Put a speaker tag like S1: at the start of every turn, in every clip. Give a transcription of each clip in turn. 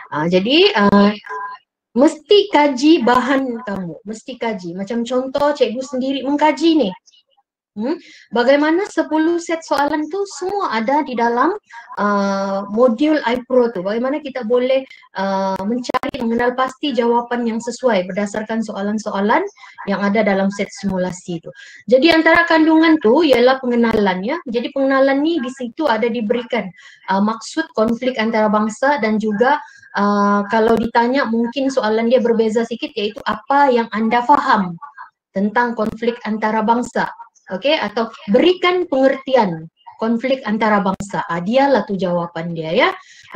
S1: Jadi mesti kaji bahan kamu, mesti kaji. Macam contoh cikgu sendiri mengkaji nih. Bagaimana 10 set soalan tu semua ada di dalam modul iPro tu. Bagaimana kita boleh mencari, mengenal pasti jawapan yang sesuai berdasarkan soalan-soalan yang ada dalam set simulasi tu. Jadi antara kandungan tu ialah pengenalan ya. Jadi pengenalan ni di situ ada diberikan maksud konflik antara bangsa dan juga kalau ditanya mungkin soalan dia berbeza sikit, iaitu apa yang anda faham tentang konflik antara bangsa. Okey, atau berikan pengertian konflik antara bangsa. Dialah tu jawapan dia ya.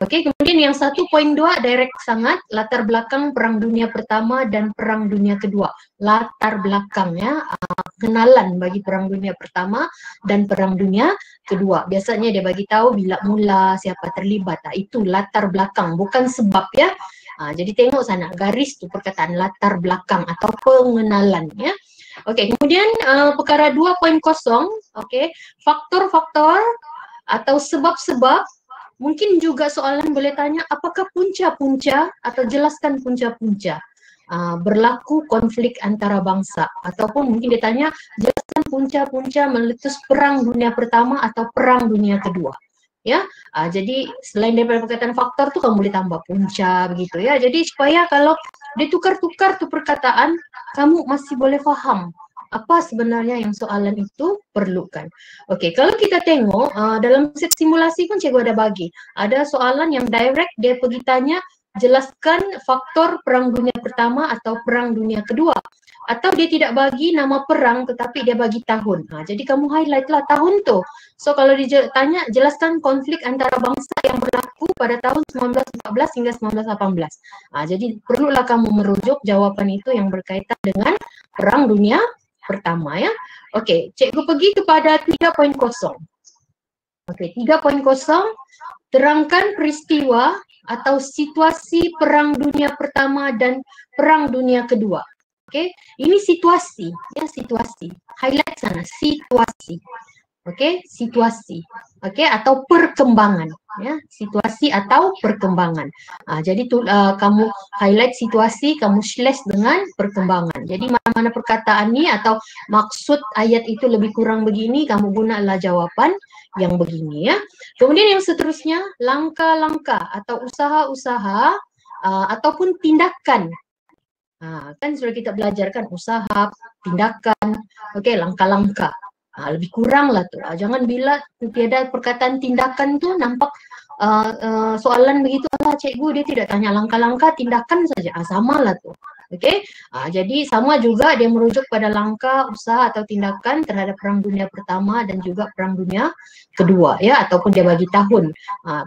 S1: Okey, kemudian yang 1.2 direct sangat, latar belakang Perang Dunia Pertama dan Perang Dunia Kedua. Latar belakang ya, kenalan bagi Perang Dunia Pertama dan Perang Dunia Kedua. Biasanya dia bagi tahu bila mula, siapa terlibat. Itu latar belakang, bukan sebab ya. Jadi tengok sana garis tu perkataan latar belakang atau pengenalan ya. Okey, kemudian perkara 2.0, okey, faktor-faktor atau sebab-sebab. Mungkin juga soalan boleh tanya apakah punca-punca atau jelaskan punca-punca berlaku konflik antara bangsa, ataupun mungkin dia tanya jelaskan punca-punca meletus Perang Dunia Pertama atau Perang Dunia Kedua. Ya, jadi selain daripada perkataan faktor tu kamu boleh tambah punca begitu ya. Jadi supaya kalau ditukar-tukar tu perkataan, kamu masih boleh faham apa sebenarnya yang soalan itu perlukan. Okey, kalau kita tengok dalam set simulasi pun cikgu ada bagi. Ada soalan yang direct dia pergi tanya jelaskan faktor Perang Dunia Pertama atau Perang Dunia Kedua. Atau dia tidak bagi nama perang tetapi dia bagi tahun. Jadi kamu highlight lah tahun tu. So kalau dia tanya jelaskan konflik antara bangsa yang berlaku pada tahun 1914 hingga 1918. Jadi perlulah kamu merujuk jawapan itu yang berkaitan dengan Perang Dunia Pertama ya. Okey, cikgu pergi kepada 3.0. Okey, 3.0 terangkan peristiwa atau situasi Perang Dunia Pertama dan Perang Dunia Kedua. Okey, ini situasi ya, situasi. Highlight sana situasi. Okey, situasi. Okey, atau perkembangan ya, situasi atau perkembangan. Jadi kamu highlight situasi, kamu slash dengan perkembangan. Jadi mana-mana perkataan ni atau maksud ayat itu lebih kurang begini, kamu gunalah jawaban yang begini ya. Kemudian yang seterusnya, langkah-langkah atau usaha-usaha ataupun tindakan. Kan sudah kita belajarkan usaha, tindakan, okey, langkah-langkah. Lebih kurang lah tu. Jangan bila tiada perkataan tindakan tu nampak soalan begitu, cikgu dia tidak tanya langkah-langkah, tindakan saja. Sama lah tu. Okey, jadi sama juga dia merujuk pada langkah, usaha atau tindakan terhadap Perang Dunia Pertama dan juga Perang Dunia Kedua ya, ataupun dia bagi tahun.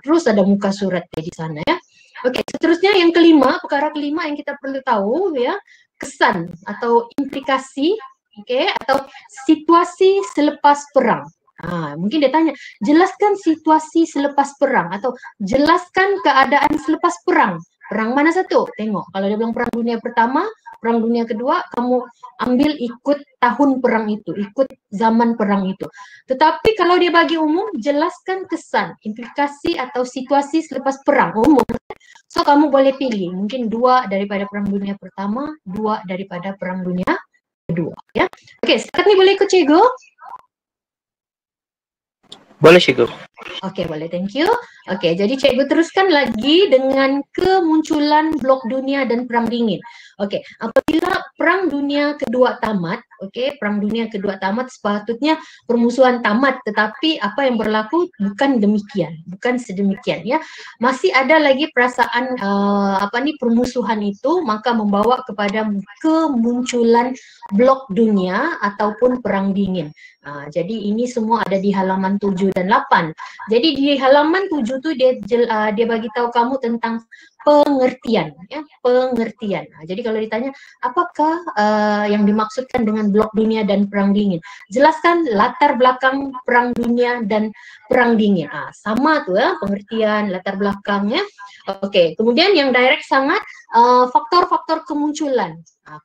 S1: Terus ada muka surat di sana ya. Okey, seterusnya yang kelima, perkara kelima yang kita perlu tahu ya, kesan atau implikasi, okey, atau situasi selepas perang. Mungkin dia tanya, jelaskan situasi selepas perang atau jelaskan keadaan selepas perang. Perang mana satu? Tengok, kalau dia bilang Perang Dunia Pertama, Perang Dunia Kedua, kamu ambil ikut tahun perang itu, ikut zaman perang itu. Tetapi kalau dia bagi umum, jelaskan kesan, implikasi atau situasi selepas perang, umum. So kamu boleh pilih, mungkin 2 daripada Perang Dunia Pertama, 2 daripada Perang Dunia Kedua. Ya. Okey, sekarang ni boleh ikut cikgu?
S2: Boleh cikgu.
S1: Okey, boleh, thank you. Okey, jadi cikgu teruskan lagi dengan kemunculan Blok Dunia dan Perang Dingin. Okey, apabila Perang Dunia Kedua tamat, okey, Perang Dunia Kedua tamat sepatutnya permusuhan tamat, tetapi apa yang berlaku bukan demikian, bukan sedemikian ya. Masih ada lagi perasaan permusuhan itu, maka membawa kepada kemunculan Blok Dunia ataupun Perang Dingin. Jadi ini semua ada di halaman 7 dan 8. Jadi di halaman 7 tu dia bagi tahu kamu tentang pengertian ya, pengertian. Jadi kalau ditanya apakah yang dimaksudkan dengan Blok Dunia dan Perang Dingin? Jelaskan latar belakang Perang Dunia dan Perang Dingin. Sama tu ya, pengertian, latar belakangnya. Okey, kemudian yang direct sangat faktor-faktor kemunculan.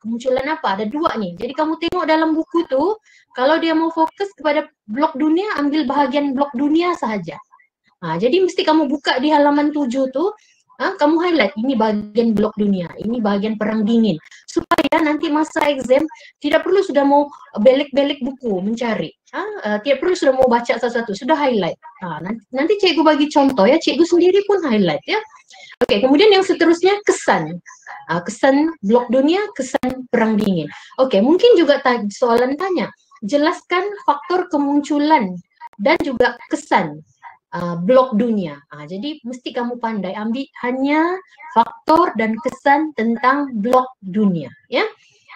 S1: Kemunculan apa? Ada 2 nih. Jadi kamu tengok dalam buku tu, kalau dia mau fokus kepada Blok Dunia, ambil bahagian Blok Dunia sahaja. Jadi mesti kamu buka di halaman 7 tu, Kamu highlight, ini bagian blok dunia, ini bagian perang dingin. Supaya nanti masa exam tidak perlu sudah mau belik-belik buku mencari. Tidak perlu sudah mau baca satu-satu, sudah highlight. Nanti cikgu bagi contoh ya, cikgu sendiri pun highlight ya. Oke, kemudian yang seterusnya kesan. Kesan blok dunia, kesan perang dingin. Oke, mungkin juga soalan tanya, jelaskan faktor kemunculan dan juga kesan blok dunia. Jadi mesti kamu pandai ambil hanya faktor dan kesan tentang blok dunia, ya.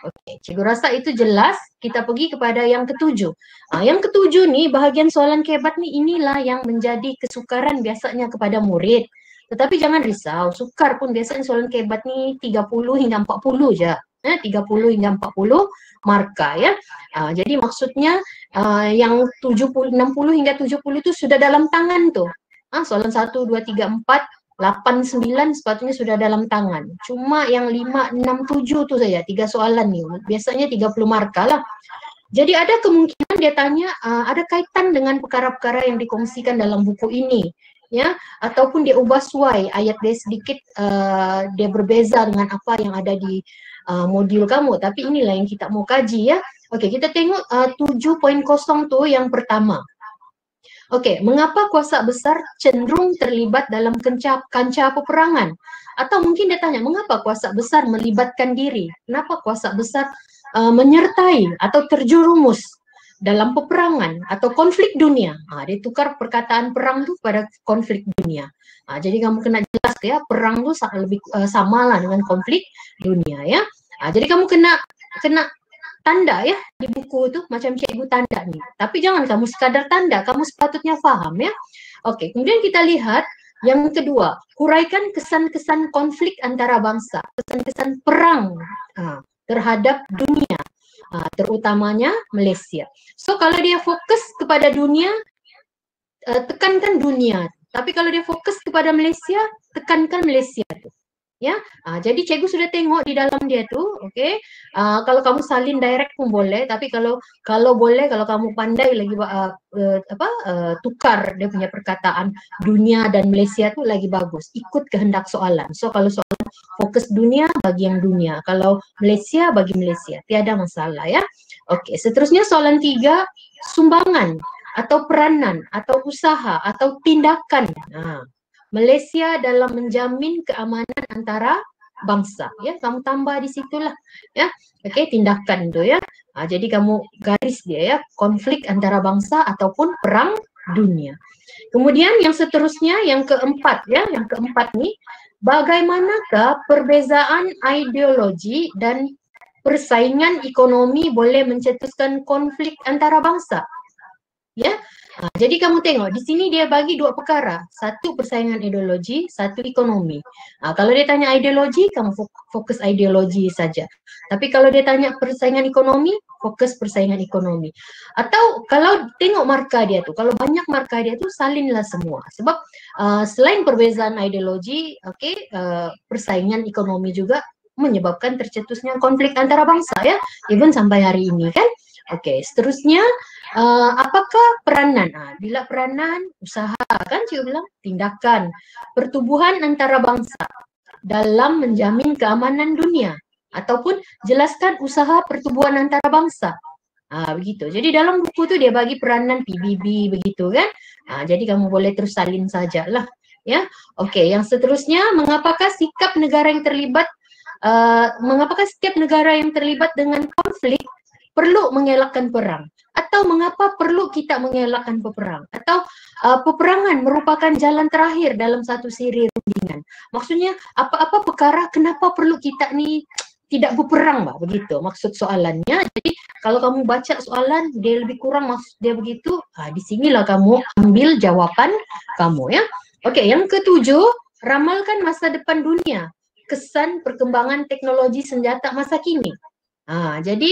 S1: Oke, cikgu rasa itu jelas. Kita pergi kepada yang ketujuh. Yang ketujuh nih, bahagian soalan kebat nih, inilah yang menjadi kesukaran biasanya kepada murid. Tetapi jangan risau, sukar pun biasanya soalan kebat nih 30 hingga 40 aja. 30 hingga 40 marka ya. Jadi maksudnya yang 70, 60 hingga 70 itu sudah dalam tangan tuh. Soalan 1, 2, 3, 4, 8, 9 sepatutnya sudah dalam tangan. Cuma yang 5, 6, 7 tuh saja, 3 soalan nih. Biasanya 30 marka lah. Jadi ada kemungkinan dia tanya ada kaitan dengan perkara-perkara yang dikongsikan dalam buku ini. Ya, ataupun dia ubah suai ayat dia sedikit, dia berbeza dengan apa yang ada di modul kamu, tapi inilah yang kita mau kaji ya. Oke, kita tengok 7.0 tuh yang pertama. Oke, mengapa kuasa besar cenderung terlibat dalam kancah peperangan? Atau mungkin dia tanya, mengapa kuasa besar melibatkan diri? Kenapa kuasa besar menyertai atau terjerumus dalam peperangan atau konflik dunia? Dia tukar perkataan perang tuh pada konflik dunia. Jadi kamu kena jelas ya, perang tuh lebih sama lah dengan konflik dunia ya. Jadi kamu kena tanda ya di buku tuh, macam cikgu tanda nih. Tapi jangan kamu sekadar tanda, kamu sepatutnya paham ya. Oke, kemudian kita lihat yang kedua, uraikan kesan-kesan konflik antara bangsa, kesan-kesan perang terhadap dunia, terutamanya Malaysia. So kalau dia fokus kepada dunia, tekankan dunia. Tapi kalau dia fokus kepada Malaysia, tekankan Malaysia tuh. Ya, jadi cikgu sudah tengok di dalam dia tuh, oke. Kalau kamu salin direct pun boleh, tapi kalau boleh, kalau kamu pandai lagi tukar dia punya perkataan dunia dan Malaysia tuh lagi bagus. Ikut kehendak soalan. So kalau soalan fokus dunia, bagi yang dunia. Kalau Malaysia, bagi Malaysia. Tiada masalah ya. Oke, seterusnya soalan 3, sumbangan atau peranan atau usaha atau tindakan Malaysia dalam menjamin keamanan antara bangsa ya, kamu tambah di situlah ya. Oke, tindakan itu ya. Jadi kamu garis dia ya, konflik antara bangsa ataupun perang dunia. Kemudian yang seterusnya yang keempat ya, yang keempat nih, bagaimanakah perbezaan ideologi dan persaingan ekonomi boleh mencetuskan konflik antara bangsa? Ya, jadi kamu tengok di sini dia bagi dua perkara, satu persaingan ideologi, satu ekonomi. Kalau dia tanya ideologi, kamu fokus ideologi saja. Tapi kalau dia tanya persaingan ekonomi, fokus persaingan ekonomi. Atau kalau tengok marka dia tuh, kalau banyak marka dia tuh salinlah semua. Sebab selain perbezaan ideologi, persaingan ekonomi juga menyebabkan tercetusnya konflik antara bangsa ya, even sampai hari ini kan. Oke, seterusnya apakah peranan? Bila peranan, usaha kan cikgu bilang, tindakan, pertubuhan antara bangsa dalam menjamin keamanan dunia, ataupun jelaskan usaha pertubuhan antara bangsa. Begitu. Jadi dalam buku tu dia bagi peranan PBB begitu kan. Jadi kamu boleh terus salin sajalah ya. Oke, yang seterusnya, mengapakah setiap negara yang terlibat dengan konflik perlu mengelakkan perang, atau mengapa perlu kita mengelakkan peperang, atau peperangan merupakan jalan terakhir dalam satu siri rundingan. Maksudnya apa-apa perkara kenapa perlu kita ni tidak berperang, begitu maksud soalannya. Jadi kalau kamu baca soalan dia lebih kurang maksud dia begitu, di sinilah kamu ambil jawaban kamu ya. Oke, yang ketujuh, ramalkan masa depan dunia, kesan perkembangan teknologi senjata masa kini. Jadi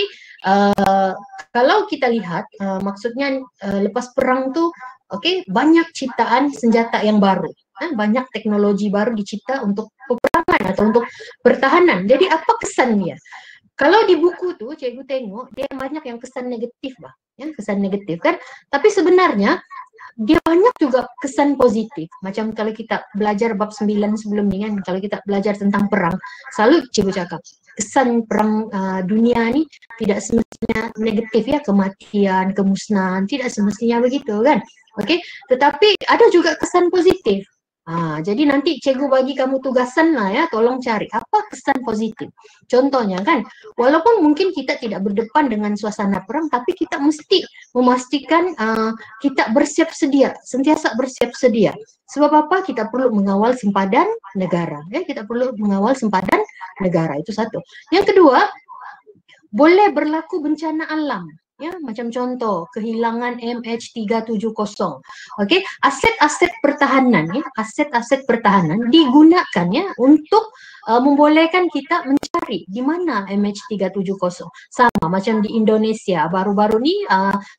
S1: kalau kita lihat maksudnya lepas perang tuh banyak ciptaan senjata yang baru, banyak teknologi baru dicipta untuk peperangan atau untuk pertahanan. Jadi apa kesannya? Kalau di buku tuh cikgu tengok dia banyak yang kesan negatif ya, kesan negatif kan. Tapi sebenarnya dia banyak juga kesan positif. Macam kalau kita belajar bab 9 sebelum ni kan, kalau kita belajar tentang perang, selalu cikgu cakap, kesan perang dunia ni tidak semestinya negatif ya, kematian, kemusnahan, tidak semestinya begitu kan. Okey, tetapi ada juga kesan positif. Jadi nanti cikgu bagi kamu tugasan lah ya, tolong cari apa kesan positif. Contohnya kan, walaupun mungkin kita tidak berdepan dengan suasana perang, tapi kita mesti memastikan kita bersiap sedia, sentiasa bersiap sedia. Sebab apa? Kita perlu mengawal sempadan negara. Ya, kita perlu mengawal sempadan negara, itu satu. Yang kedua, boleh berlaku bencana alam. Ya, macam contoh kehilangan MH370. Okey, aset-aset pertahanan ya, aset-aset pertahanan digunakan ya untuk membolehkan kita mencari di mana MH370. Sama macam di Indonesia baru-baru ni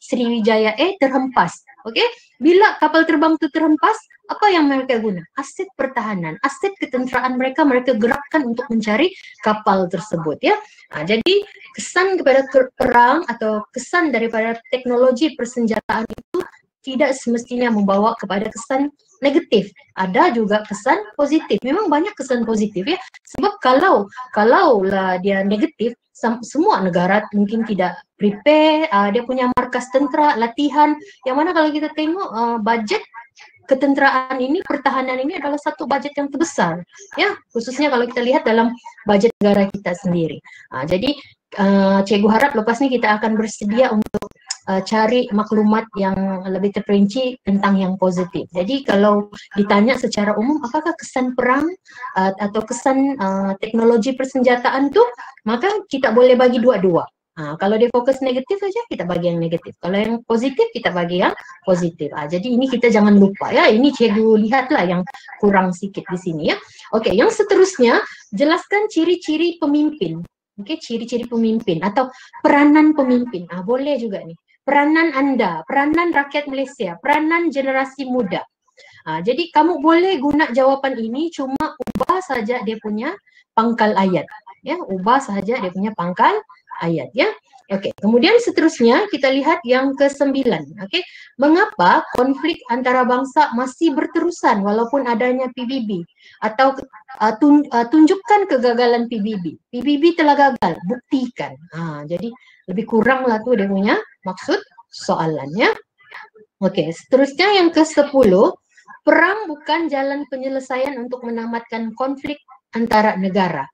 S1: Sriwijaya A terhempas. Okey, bila kapal terbang itu terhempas, apa yang mereka guna? Aset pertahanan, aset ketenteraan mereka gerakkan untuk mencari kapal tersebut ya. Jadi kesan kepada perang atau kesan daripada teknologi persenjataan itu tidak semestinya membawa kepada kesan negatif. Ada juga kesan positif. Memang banyak kesan positif ya. Sebab kalau lah dia negatif, semua negara mungkin tidak prepare, dia punya markas tentera, latihan. Yang mana kalau kita tengok budget ketenteraan ini, pertahanan ini adalah satu budget yang terbesar ya, khususnya kalau kita lihat dalam budget negara kita sendiri. Jadi cikgu harap lepas ni kita akan bersedia untuk cari maklumat yang lebih terperinci tentang yang positif. Jadi kalau ditanya secara umum apakah kesan perang atau kesan teknologi persenjataan tu, maka kita boleh bagi dua-dua. Kalau dia fokus negatif saja, kita bagi yang negatif. Kalau yang positif, kita bagi yang positif. Jadi ini kita jangan lupa ya. Ini cikgu lihatlah yang kurang sikit di sini ya. Okey, yang seterusnya, jelaskan ciri-ciri pemimpin. Okey, ciri-ciri pemimpin atau peranan pemimpin. Boleh juga nih. Peranan anda, peranan rakyat Malaysia, peranan generasi muda. Jadi kamu boleh guna jawapan ini, cuma ubah saja dia punya pangkal ayat. Ya, ubah saja dia punya pangkal ayat ya. Okey, kemudian seterusnya kita lihat yang ke-9. Okey, mengapa konflik antara bangsa masih berterusan walaupun adanya PBB, atau tunjukkan kegagalan PBB. PBB telah gagal, buktikan. Jadi lebih kuranglah tu dia punya maksud soalannya. Okey, seterusnya yang ke-10, perang bukan jalan penyelesaian untuk menamatkan konflik antara negara.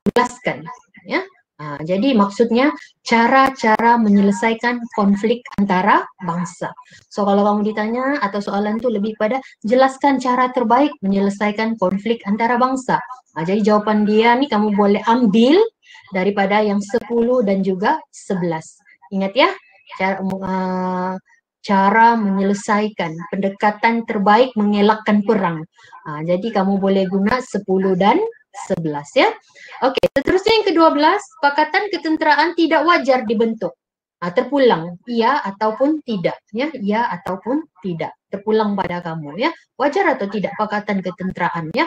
S1: Jelaskan ya. Jadi maksudnya cara-cara menyelesaikan konflik antara bangsa. So kalau kamu ditanya atau soalan tu lebih pada jelaskan cara terbaik menyelesaikan konflik antara bangsa. Jadi jawapan dia ni kamu boleh ambil daripada yang 10 dan juga 11. Ingat ya, cara menyelesaikan, pendekatan terbaik mengelakkan perang. Jadi kamu boleh guna 10 dan 11 ya. Okey, seterusnya yang ke-12, Pakatan Ketenteraan tidak wajar dibentuk. Terpulang, iya ataupun tidak ya, iya ataupun tidak. Terpulang pada kamu ya. Wajar atau tidak Pakatan Ketenteraan ya.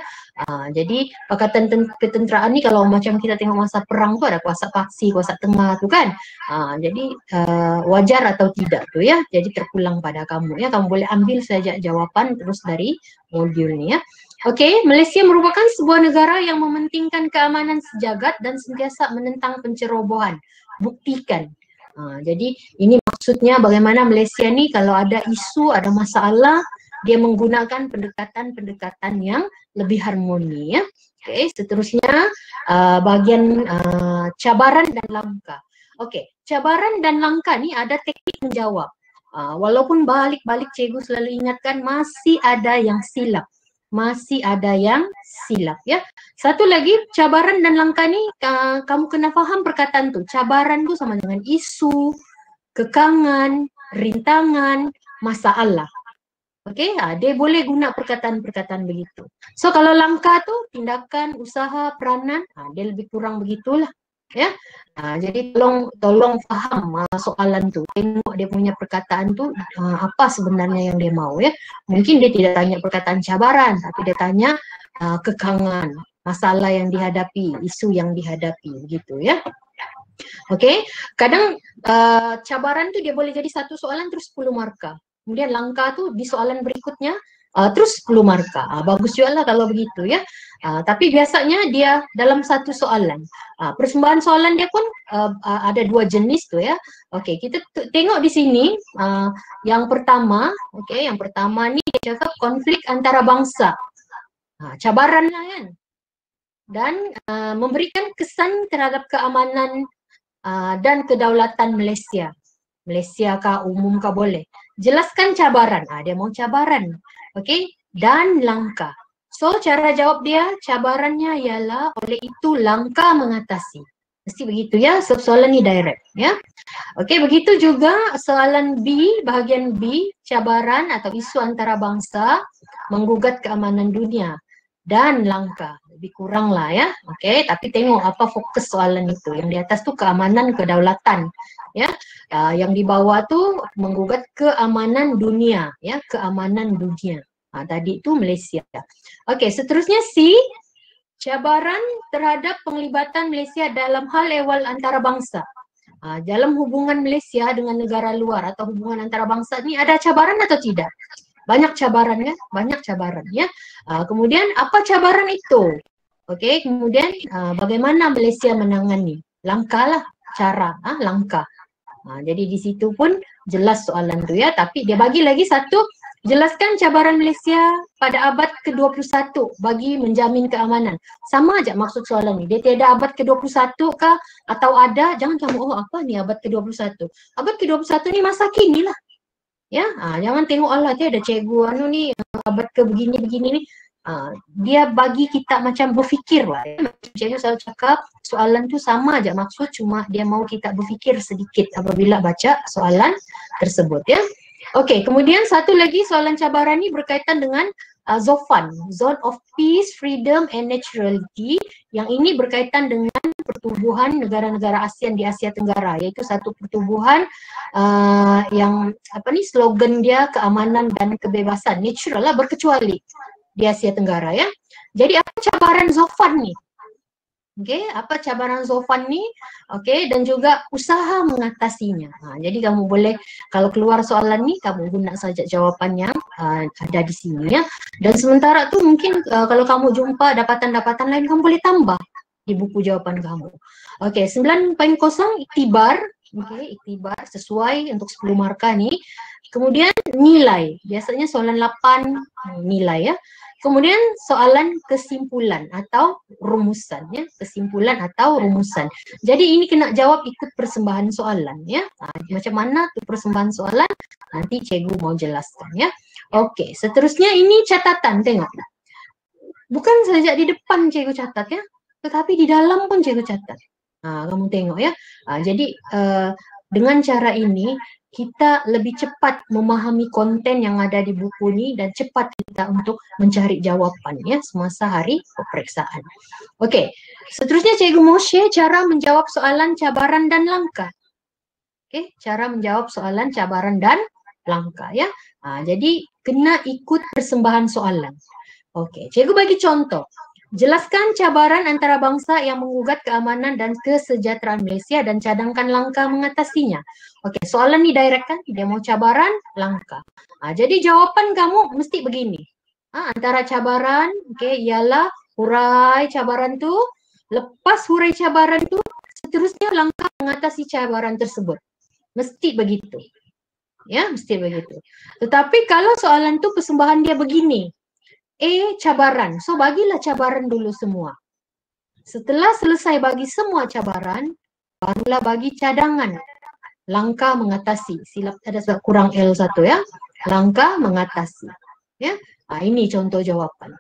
S1: Jadi Pakatan Ketenteraan ni kalau macam kita tengok masa perang tu ada kuasa paksi, kuasa tengah tu kan. Jadi wajar atau tidak tu ya. Jadi terpulang pada kamu ya. Kamu boleh ambil saja jawapan terus dari modul ni ya. Okey, Malaysia merupakan sebuah negara yang mementingkan keamanan sejagat dan sentiasa menentang pencerobohan. Buktikan. Jadi ini maksudnya bagaimana Malaysia ni kalau ada isu, ada masalah, dia menggunakan pendekatan-pendekatan yang lebih harmoni ya. Okey, seterusnya bahagian cabaran dan langkah. Okey, cabaran dan langkah ni ada teknik menjawab. Walaupun balik-balik cikgu selalu ingatkan masih ada yang silap. Masih ada yang silap ya. Satu lagi, cabaran dan langkah ni kamu kena faham perkataan tu. Cabaran tu sama dengan isu, kekangan, rintangan, masalah. Okey, dia boleh guna perkataan-perkataan begitu. So kalau langkah tu tindakan, usaha, peranan, dia lebih kurang begitulah. Ya. Jadi tolong faham soalan tu. Tengok dia punya perkataan tu apa sebenarnya yang dia mau ya. Mungkin dia tidak tanya perkataan cabaran, tapi dia tanya kekangan, masalah yang dihadapi, isu yang dihadapi gitu ya. Okey, kadang cabaran tu dia boleh jadi satu soalan terus 10 markah. kemudian langka tu di soalan berikutnya terus 10 markah. Bagus juga lah kalau begitu ya. Tapi biasanya dia dalam satu soalan. Persembahan soalan dia pun ada dua jenis tu ya. Okey, kita tengok di sini yang pertama, okey, yang pertama ni dia cakap konflik antara bangsa. Cabaran lah kan. Dan memberikan kesan terhadap keamanan dan kedaulatan Malaysia. Malaysia kah, umum kah boleh. Jelaskan cabaran. Dia mau cabaran. Okey, dan langkah. So cara jawab dia, cabarannya ialah oleh itu langkah mengatasi. Mesti begitu ya, soalan ni direct ya. Okey, begitu juga soalan B, bahagian B, cabaran atau isu antarabangsa menggugat keamanan dunia dan langkah. Lebih kurang lah ya. Okey, tapi tengok apa fokus soalan itu. Yang di atas tu keamanan kedaulatan ya. Yang di bawah tu menggugat keamanan dunia ya, keamanan dunia. Tadi tu Malaysia. Okey, seterusnya C, cabaran terhadap penglibatan Malaysia dalam hal ehwal antarabangsa. Dalam hubungan Malaysia dengan negara luar atau hubungan antarabangsa ni ada cabaran atau tidak? Banyak cabaran ya, banyak cabaran ya. Kemudian apa cabaran itu? Okey, kemudian bagaimana Malaysia menangani? Langkah lah, cara, langkah. Jadi di situ pun jelas soalan tu ya, tapi dia bagi lagi satu, jelaskan cabaran Malaysia pada abad ke-21 bagi menjamin keamanan. Sama aja maksud soalan ni. Dia tiada abad ke-21 kah atau ada, jangan kamu apa ni abad ke-21. Abad ke-21 ni masa kini lah. Ya, jangan tengok Allah dia ada cikgu ni abad ke begini-begini ni. Dia bagi kita macam berfikir lah ya. Cikgu selalu cakap soalan tu sama aja maksud, cuma dia mau kita berfikir sedikit apabila baca soalan tersebut ya. Okey, kemudian satu lagi soalan cabaran ni berkaitan dengan ZOFAN, Zone of Peace, Freedom and Neutrality, yang ini berkaitan dengan pertubuhan negara-negara ASEAN di Asia Tenggara, iaitu satu pertubuhan yang slogan dia keamanan dan kebebasan, natural lah, berkecuali di Asia Tenggara ya. Jadi apa cabaran ZOFAN ni? Okey, apa cabaran ZOFAN ni? Okey, dan juga usaha mengatasinya. Jadi kamu boleh, kalau keluar soalan ni, kamu guna saja jawapan yang ada di sini ya. Dan sementara tu mungkin kalau kamu jumpa dapatan-dapatan lain, kamu boleh tambah di buku jawapan kamu. Okey, 9.0 iktibar. Okey, iktibar sesuai untuk 10 markah ni. Kemudian nilai, biasanya soalan 8 nilai ya. Kemudian soalan kesimpulan atau rumusan ya, kesimpulan atau rumusan. Jadi ini kena jawab ikut persembahan soalan ya. Macam mana tu persembahan soalan? Nanti cikgu mau jelaskan ya. Okey, seterusnya ini catatan, tengok. Bukan saja di depan cikgu catat ya, tetapi di dalam pun cikgu catat. Kamu tengok ya. Jadi dengan cara ini kita lebih cepat memahami konten yang ada di buku ni dan cepat kita untuk mencari jawapan ya semasa hari peperiksaan. Okey, seterusnya cikgu mau share cara menjawab soalan cabaran dan langkah. Okey, cara menjawab soalan cabaran dan langkah ya. Jadi kena ikut persembahan soalan. Okey, cikgu bagi contoh. Jelaskan cabaran antarabangsa yang menggugat keamanan dan kesejahteraan Malaysia dan cadangkan langkah mengatasinya. Okey, soalan ni direct kan? Dia mau cabaran, langkah. Jadi jawapan kamu mesti begini. Antara cabaran, okey, ialah hurai cabaran tu, lepas hurai cabaran tu, seterusnya langkah mengatasi cabaran tersebut. Mesti begitu. Ya, mesti begitu. Tetapi kalau soalan tu persembahan dia begini, cabaran. So bagilah cabaran dulu semua. Setelah selesai bagi semua cabaran, barulah bagi cadangan. Langkah mengatasi. Silap ada kurang L1 ya. Langkah mengatasi. Ya. Ini contoh jawapan.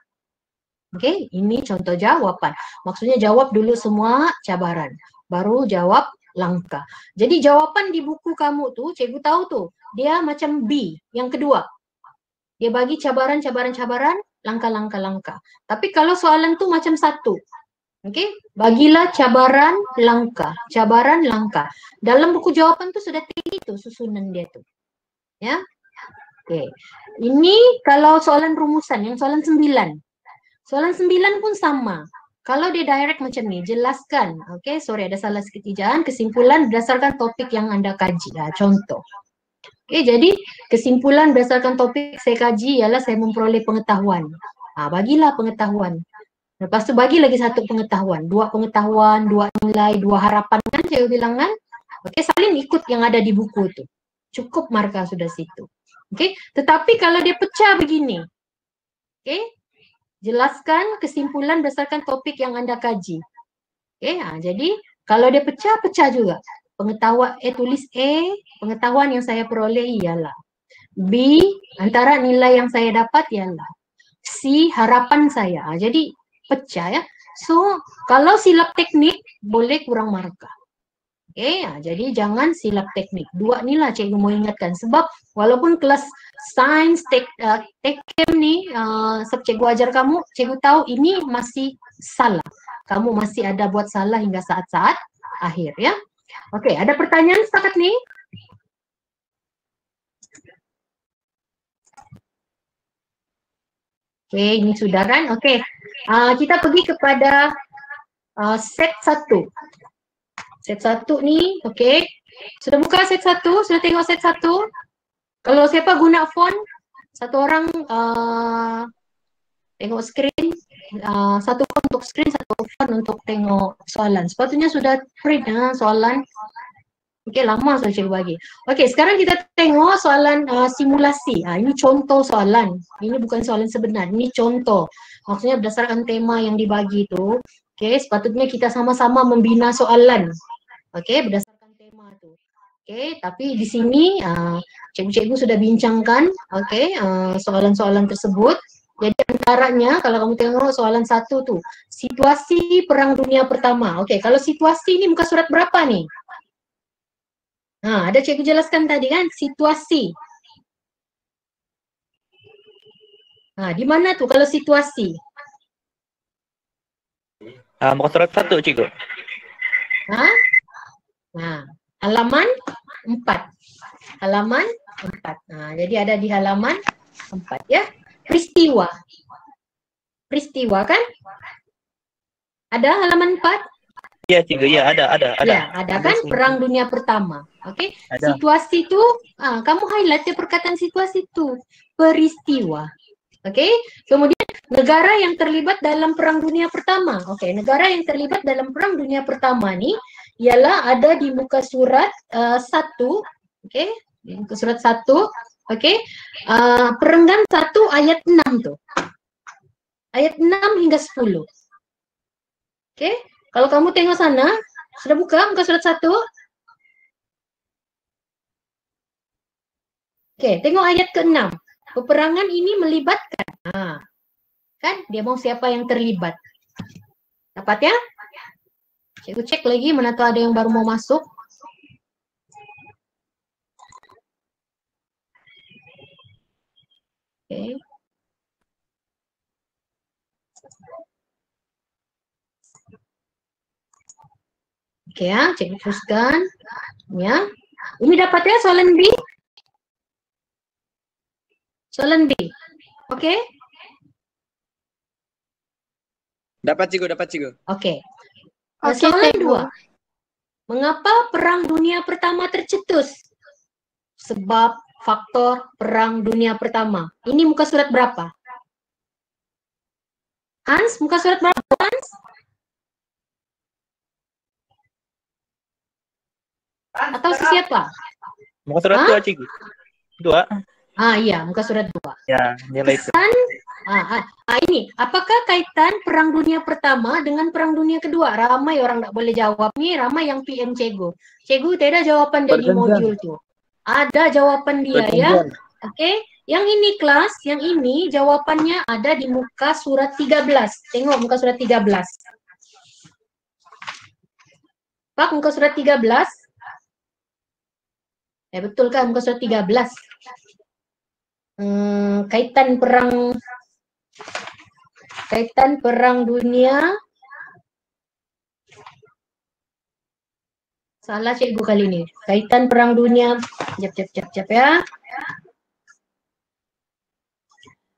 S1: Okey, ini contoh jawapan. Maksudnya jawab dulu semua cabaran, baru jawab langkah. Jadi jawapan di buku kamu tu, cikgu tahu tu, dia macam B yang kedua. Dia bagi cabaran, langkah. Tapi kalau soalan tu macam satu. Okey, bagilah cabaran, langkah. Dalam buku jawapan tu sudah tinggi tu susunan dia tu. Ya. Okey. Ini kalau soalan rumusan, yang soalan 9. Soalan 9 pun sama. Kalau dia direct macam ni, jelaskan. Okey, sorry ada salah sekejap. Kesimpulan berdasarkan topik yang anda kaji. Contoh. Okey, jadi kesimpulan berdasarkan topik saya kaji ialah saya memperoleh pengetahuan. Bagilah pengetahuan. Lepas tu bagi lagi satu pengetahuan, dua pengetahuan, dua nilai, dua harapan kan cikgu bilang kan. Okey, salin ikut yang ada di buku tu. Cukup markah sudah situ. Okey, tetapi kalau dia pecah begini. Okey, jelaskan kesimpulan berdasarkan topik yang anda kaji. Okey, jadi kalau dia pecah, pecah juga. Pengetahuan tulis pengetahuan yang saya peroleh ialah. B, antara nilai yang saya dapat ialah. C, harapan saya. Jadi pecah ya. So, kalau silap teknik boleh kurang markah. Jadi jangan silap teknik. Dua ni lah cikgu mau ingatkan. Sebab walaupun kelas sains, tekem ni, cikgu ajar kamu, cikgu tahu ini masih salah. Kamu masih ada buat salah hingga saat-saat akhir ya. Okey, ada pertanyaan setakat ni? Okey, ini sudah kan? Okey, kita pergi kepada set 1. Set 1 ni, okey. Sudah buka set 1? Sudah tengok set 1? Kalau siapa guna phone, satu orang tengok skrin, satu phone untuk skrin, satu phone untuk tengok soalan. Sepatutnya sudah print soalan. Okey, lama saya cikgu bagi. Okey, sekarang kita tengok soalan simulasi. Ini contoh soalan. Ini bukan soalan sebenar, ini contoh. Maksudnya berdasarkan tema yang dibagi tu, okey, sepatutnya kita sama-sama membina soalan. Okey, berdasarkan tema tu. Okey, tapi di sini cikgu-cikgu sudah bincangkan okey, soalan-soalan tersebut. Jadi antaranya kalau kamu tengok soalan 1 tu, situasi Perang Dunia Pertama. Okey, kalau situasi ni muka surat berapa ni? Ada cikgu jelaskan tadi kan, situasi. Di mana tu kalau situasi?
S2: Muka surat 1 cikgu.
S1: Halaman 4. Halaman 4. Jadi ada di halaman 4 ya. Peristiwa. Peristiwa kan? Ada halaman 4?
S2: Ya cikgu, ya ada.
S1: Ya, ada kan Perang Dunia Pertama. Okey. Situasi tu, kamu highlight dia perkataan situasi tu. Peristiwa. Okey. Kemudian negara yang terlibat dalam Perang Dunia Pertama. Okey, negara yang terlibat dalam Perang Dunia Pertama ni ialah ada di muka surat 1. Okey, di muka surat 1. Okey. Perenggan 1 ayat 6 tu. Ayat 6 hingga 10. Okey. Kalau kamu tengok sana, sudah buka muka surat 1? Okey, tengok ayat ke-6. Peperangan ini melibatkan. Kan? Dia mau siapa yang terlibat. Dapat ya? Cikgu cek lagi mana tahu ada yang baru mau masuk. Okey. Okey ya, cikgu teruskan. Ya. Umi dapat ya soalan B? Soalan B. Okey?
S3: Dapat cikgu.
S1: Okey. Soalan 2. Mengapa Perang Dunia Pertama tercetus? Sebab faktor Perang Dunia Pertama. Ini muka surat berapa? Hans, muka surat berapa Hans? Atau siapa?
S2: Muka surat 2 cikgu. 2.
S1: Iya, muka surat 2.
S2: Ya, nilai itu.
S1: Kesan, ini, apakah kaitan Perang Dunia Pertama dengan Perang Dunia Kedua? Ramai orang tak boleh jawab ni, ramai yang PM cikgu. Cikgu tidak ada jawapan dari modul tu. Ada jawapan dia ya. Okey, yang ini kelas, yang ini jawapannya ada di muka surat 13. Tengok muka surat 13. Pak, muka surat 13. Betul kan muka surat 13? Kaitan perang dunia. Salah cikgu kali ni. Kaitan perang dunia. Jap ya.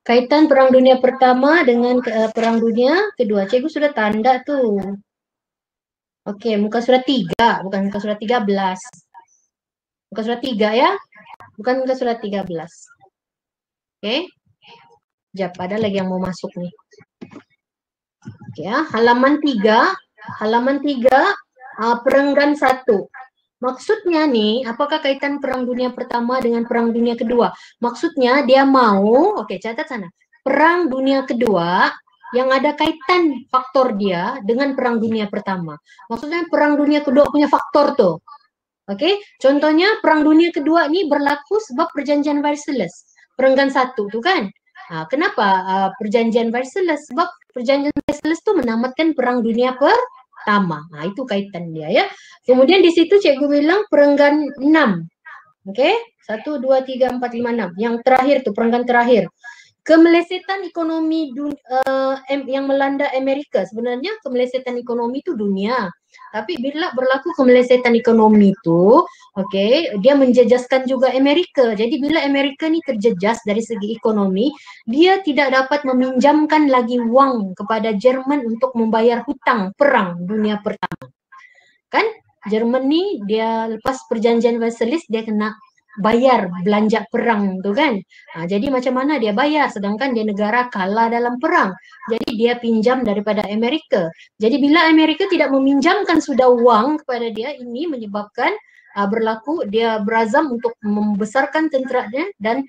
S1: Kaitan perang dunia pertama dengan perang dunia kedua. Cikgu sudah tanda tu. Okey, muka surat 3, bukan muka surat 13. Muka surat 3 ya. Bukan muka surat 13. Oke. Jap, ada lagi yang mau masuk nih. Oke ya, halaman 3. Halaman 3, perenggan 1. Maksudnya nih, apakah kaitan Perang Dunia Pertama dengan Perang Dunia Kedua? Maksudnya dia mau, oke catat sana, Perang Dunia Kedua yang ada kaitan faktor dia dengan Perang Dunia Pertama. Maksudnya Perang Dunia Kedua punya faktor tuh. Oke, contohnya Perang Dunia Kedua ini berlaku sebab Perjanjian Versailles. Perenggan 1 tuh kan. Kenapa Perjanjian Versailles? Sebab Perjanjian Versailles itu menamatkan Perang Dunia Pertama. Itu kaitan dia ya. Kemudian di situ cikgu bilang perenggan 6. Oke, 1, 2, 3, 4, 5, 6. Yang terakhir tuh, perenggan terakhir. Kemelesetan ekonomi yang melanda Amerika. Sebenarnya kemelesetan ekonomi itu dunia. Tapi bila berlaku kemelesetan ekonomi itu, dia menjejaskan juga Amerika. Jadi bila Amerika ini terjejas dari segi ekonomi, dia tidak dapat meminjamkan lagi uang kepada Jerman untuk membayar hutang Perang Dunia Pertama. Kan? Jerman nih dia lepas perjanjian Versailles dia kena bayar belanja perang tuh kan. Jadi macam mana dia bayar sedangkan dia negara kalah dalam perang. Jadi dia pinjam daripada Amerika. Jadi bila Amerika tidak meminjamkan sudah uang kepada dia, ini menyebabkan berlaku dia berazam untuk membesarkan tenteranya dan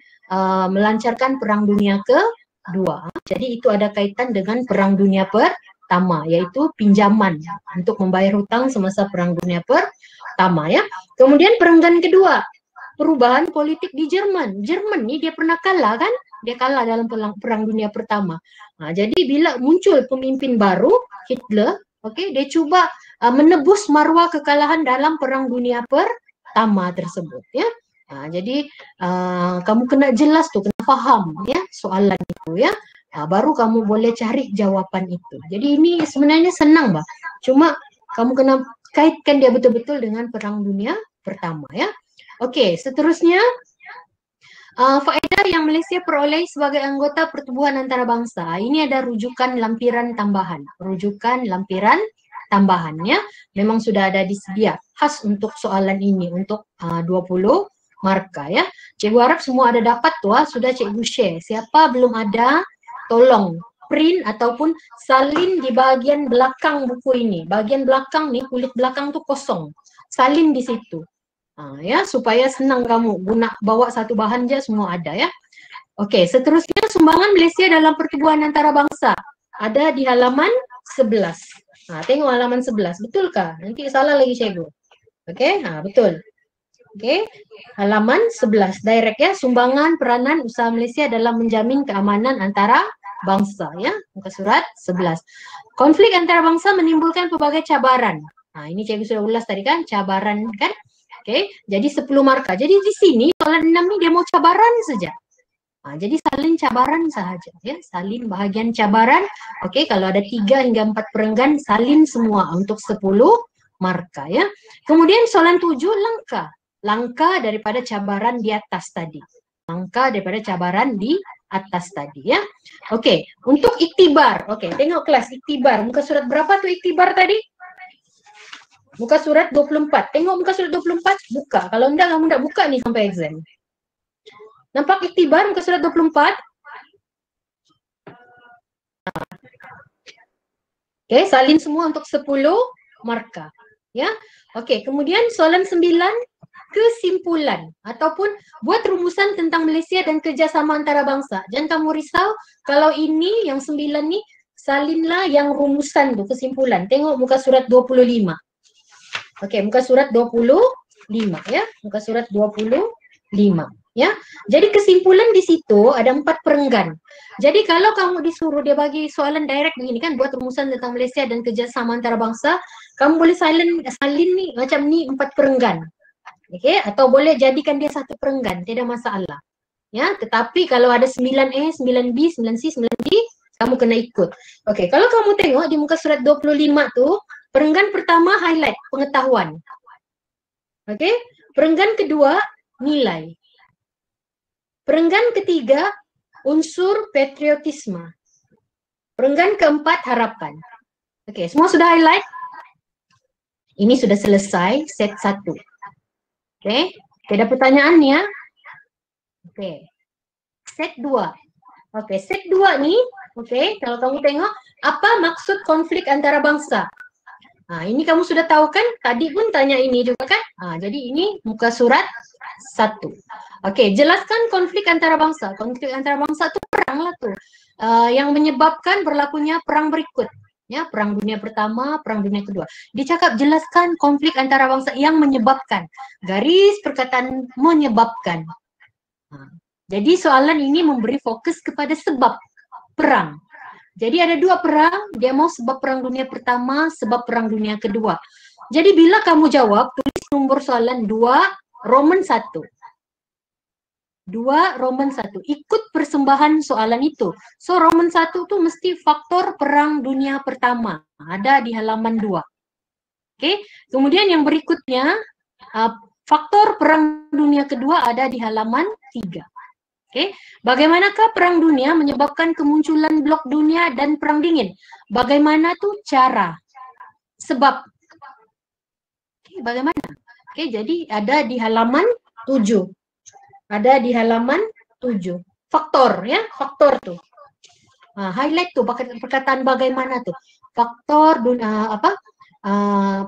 S1: melancarkan Perang Dunia Kedua. Jadi itu ada kaitan dengan Perang Dunia Pertama, yaitu pinjaman untuk membayar hutang semasa Perang Dunia Pertama ya. Kemudian perenggan kedua, perubahan politik di Jerman. Jerman nih dia pernah kalah kan? Dia kalah dalam Perang Dunia Pertama. Jadi bila muncul pemimpin baru, Hitler, dia coba menebus marwah kekalahan dalam Perang Dunia Pertama tersebut ya. Jadi kamu kena jelas tuh, kena paham ya soalan itu ya. Baru kamu boleh cari jawaban itu. Jadi ini sebenarnya senang, Mbak. Cuma kamu kena kaitkan dia betul-betul dengan Perang Dunia Pertama ya. Oke, seterusnya faedah yang Malaysia peroleh sebagai anggota pertubuhan antarabangsa. Ini ada rujukan lampiran tambahan. Rujukan lampiran tambahannya memang sudah ada disedia khas untuk soalan ini untuk 20 marka ya. Cikgu harap semua ada dapat tuh, sudah cikgu share. Siapa belum ada, tolong print ataupun salin di bagian belakang buku ini. Bagian belakang nih, kulit belakang tuh kosong. Salin di situ. Ya, supaya senang kamu bawa satu bahan aja semua ada ya. Oke, seterusnya sumbangan Malaysia dalam pertubuhan antarabangsa ada di halaman 11. Tengok halaman 11, betulkah? Nanti salah lagi cikgu. Oke, betul. Oke, halaman 11 direct ya, sumbangan peranan usaha Malaysia dalam menjamin keamanan antara bangsa ya, muka surat 11. Konflik antarabangsa menimbulkan pelbagai cabaran. Ini cikgu sudah ulas tadi kan, cabaran kan. Oke, jadi 10 marka. Jadi di sini soalan 6 ini dia mau cabaran saja. Jadi salin cabaran sahaja ya, salin bahagian cabaran. Oke, kalau ada 3 hingga 4 perenggan salin semua untuk 10 marka ya. Kemudian soalan 7 langkah. Langkah daripada cabaran di atas tadi. Langkah daripada cabaran di atas tadi ya. Oke, untuk iktibar. Oke, tengok kelas iktibar. Muka surat berapa tuh iktibar tadi? Muka surat 24. Tengok muka surat 24, buka. Kalau enggak, kamu enggak buka nih sampai exam. Nampak iktibar muka surat 24? Oke, salin semua untuk 10 marka. Ya. Oke, kemudian soalan 9, kesimpulan ataupun buat rumusan tentang Malaysia dan kerjasama antarabangsa. Jangan kamu risau, kalau ini yang 9 nih, salinlah yang rumusan tuh, kesimpulan. Tengok muka surat 25. Oke, muka surat 25 ya. Muka surat 25 ya. Jadi kesimpulan di situ ada 4 perenggan. Jadi kalau kamu disuruh dia bagi soalan direct begini kan, buat rumusan tentang Malaysia dan kerjasama antarabangsa, kamu boleh salin nih macam ni 4 perenggan. Oke, atau boleh jadikan dia 1 perenggan, tidak masalah. Ya, tetapi kalau ada 9A, 9B, 9C, 9D, kamu kena ikut. Oke, kalau kamu tengok di muka surat 25 tuh, perenggan pertama highlight, pengetahuan. Oke, perenggan kedua nilai. Perenggan ketiga unsur patriotisme. Perenggan keempat harapan. Oke, semua sudah highlight? Ini sudah selesai set 1. Oke, Oke, ada pertanyaan nih ya. Oke. Set 2. Oke, set 2 nih. Oke, kalau kamu tengok apa maksud konflik antara bangsa? Nah, ini kamu sudah tahu kan? Tadi pun tanya ini juga kan? Jadi ini muka surat 1. Oke, jelaskan konflik antara bangsa. Konflik antara bangsa itu perang lah tuh. Yang menyebabkan berlakunya perang berikut. Ya, perang dunia pertama, perang dunia kedua. Dicakap jelaskan konflik antara bangsa yang menyebabkan. Garis perkataan menyebabkan. Jadi soalan ini memberi fokus kepada sebab perang. Jadi ada 2 perang, dia mau sebab perang dunia pertama, sebab perang dunia kedua. Jadi bila kamu jawab, tulis nomor soalan 2 Roman 1. 2 Roman 1. Ikut persembahan soalan itu. So Roman 1 tuh mesti faktor perang dunia pertama. Ada di halaman 2. Oke, kemudian yang berikutnya faktor perang dunia kedua ada di halaman 3. Oke, bagaimanakah perang dunia menyebabkan kemunculan blok dunia dan perang dingin? Bagaimana tuh cara? Sebab. Oke, bagaimana? Oke, jadi ada di halaman 7. Ada di halaman 7. Faktor ya, faktor tuh. Highlight tuh perkataan bagaimana tuh. Faktor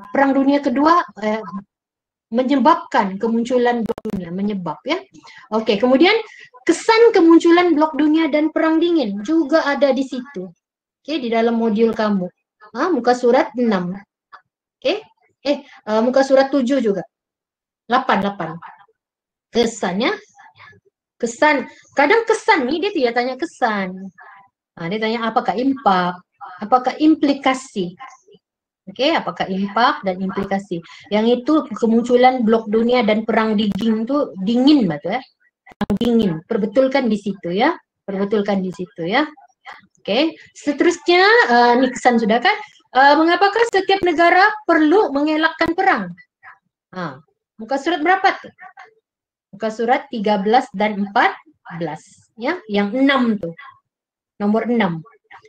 S1: perang dunia kedua menyebabkan kemunculan blok dunia, menyebab ya. Oke, kemudian kesan kemunculan blok dunia dan perang dingin juga ada di situ. Oke, di dalam modul kamu. Muka surat 6. Oke. Muka surat 7 juga. 8. Kesannya. Kesan. Kadang kesan nih dia tidak tanya kesan. Dia tanya apakah impak, apakah implikasi. Oke, apakah impak dan implikasi. Yang itu kemunculan blok dunia dan perang dingin itu dingin betul ya. Perang dingin. Perbetulkan di situ ya. Perbetulkan di situ ya. Oke, seterusnya ini kesan sudah kan? Mengapakah setiap negara perlu mengelakkan perang? Muka surat berapa tuh? Muka surat 13 dan 14 ya. Yang 6 tuh. Nomor 6.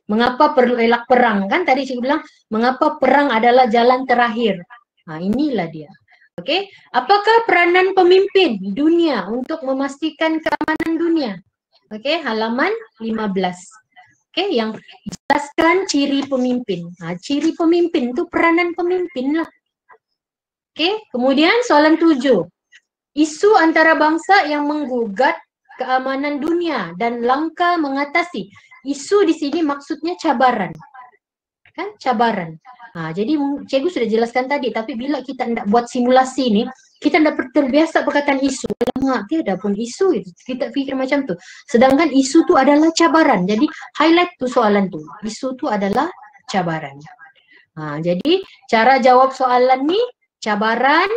S1: Mengapa perlu elak perang? Kan tadi saya bilang, mengapa perang adalah jalan terakhir. Inilah dia. Oke, apakah peranan pemimpin dunia untuk memastikan keamanan dunia? Oke, halaman 15. Oke, yang jelaskan ciri pemimpin. Ciri pemimpin itu peranan pemimpin lah. Oke, kemudian soalan 7. Isu antara bangsa yang menggugat keamanan dunia dan langkah mengatasi. Isu di sini maksudnya cabaran. Kan? Cabaran. Jadi cikgu sudah jelaskan tadi, tapi bila kita tidak buat simulasi ini, kita tidak terbiasa perkataan isu. Tiada pun isu itu. Kita pikir macam tu. Sedangkan isu tu adalah cabaran. Jadi highlight tu soalan tu. Isu tu adalah cabaran. Jadi cara jawab soalan ni cabaran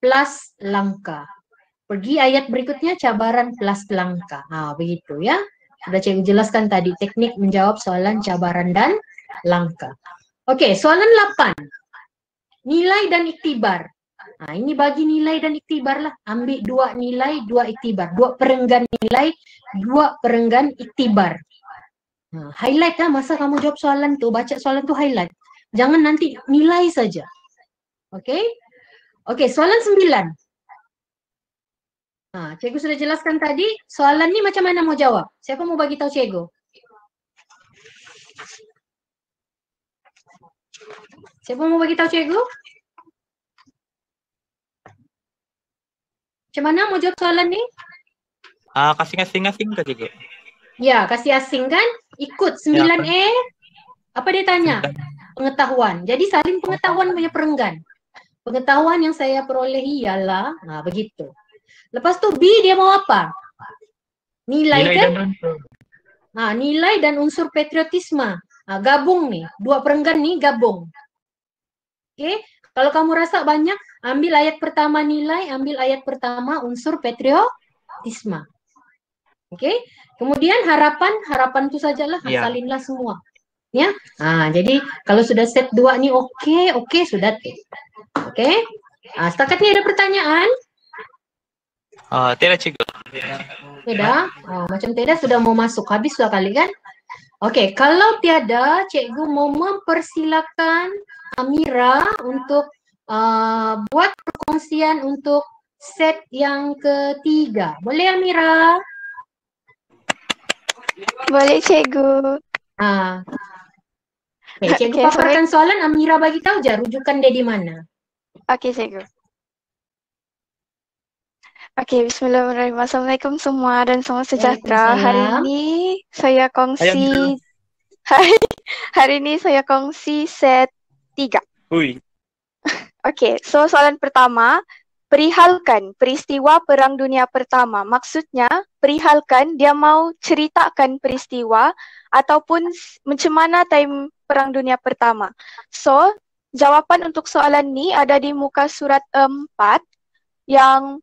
S1: plus langkah. Pergi ayat berikutnya cabaran plus langkah. Begitu ya. Sudah cikgu jelaskan tadi teknik menjawab soalan cabaran dan langkah. Oke, soalan 8. Nilai dan iktibar. Ini bagi nilai dan iktibar lah. Ambil 2 nilai, 2 iktibar. 2 perenggan nilai, 2 perenggan iktibar. Highlight masa kamu jawab soalan tu, baca soalan tu highlight. Jangan nanti nilai saja. Oke? Oke, soalan 9. Cikgu sudah jelaskan tadi, soalan ni macam mana mau jawab? Siapa mau bagi tahu cikgu? Siapa mau bagi tahu cikgu? Macam mana mau jawab soalan ni?
S2: Kasih asing-asing ke cikgu?
S1: Ya, kasih asing kan? Ikut 9E. Apa dia tanya? Pengetahuan. Jadi salin pengetahuan punya perenggan. Pengetahuan yang saya perolehi ialah, begitu. Lepas tu B dia mau apa? Nilai kan? Dan unsur. Nilai dan unsur patriotisme. Gabung nih. 2 perenggan nih gabung. Oke. Kalau kamu rasa banyak, ambil ayat pertama nilai, ambil ayat pertama unsur patriotisme. Oke. Kemudian harapan itu sajalah, salinlah semua. Ya. Jadi kalau sudah set 2 nih oke, sudah. Oke. Setakat ini ada pertanyaan?
S2: Tidak cikgu.
S1: Tidak? Macam tidak sudah mau masuk. Habis sudah kali kan? Oke, kalau tiada, cikgu mau mempersilakan Amira untuk buat perkongsian untuk set yang ketiga. Boleh Amira?
S4: Boleh cikgu.
S1: Ah, okay, cikgu
S4: Okay,
S1: paparkan soalan, Amira bagi tahu je rujukan dia di mana.
S4: Okey cikgu. Okey, bismillahirrahmanirrahim. Assalamualaikum semua dan salam sejahtera. Hari
S1: Waalaikumsalam.
S4: ini saya
S2: Hai,
S4: kongsi
S2: Amira.
S4: hari ini saya kongsi set 3.
S2: Hui.
S4: Okey, so soalan pertama, perihalkan peristiwa Perang Dunia Pertama. Maksudnya, perihalkan dia mau ceritakan peristiwa ataupun macam mana time Perang Dunia Pertama. So, jawapan untuk soalan ni ada di muka surat 4 yang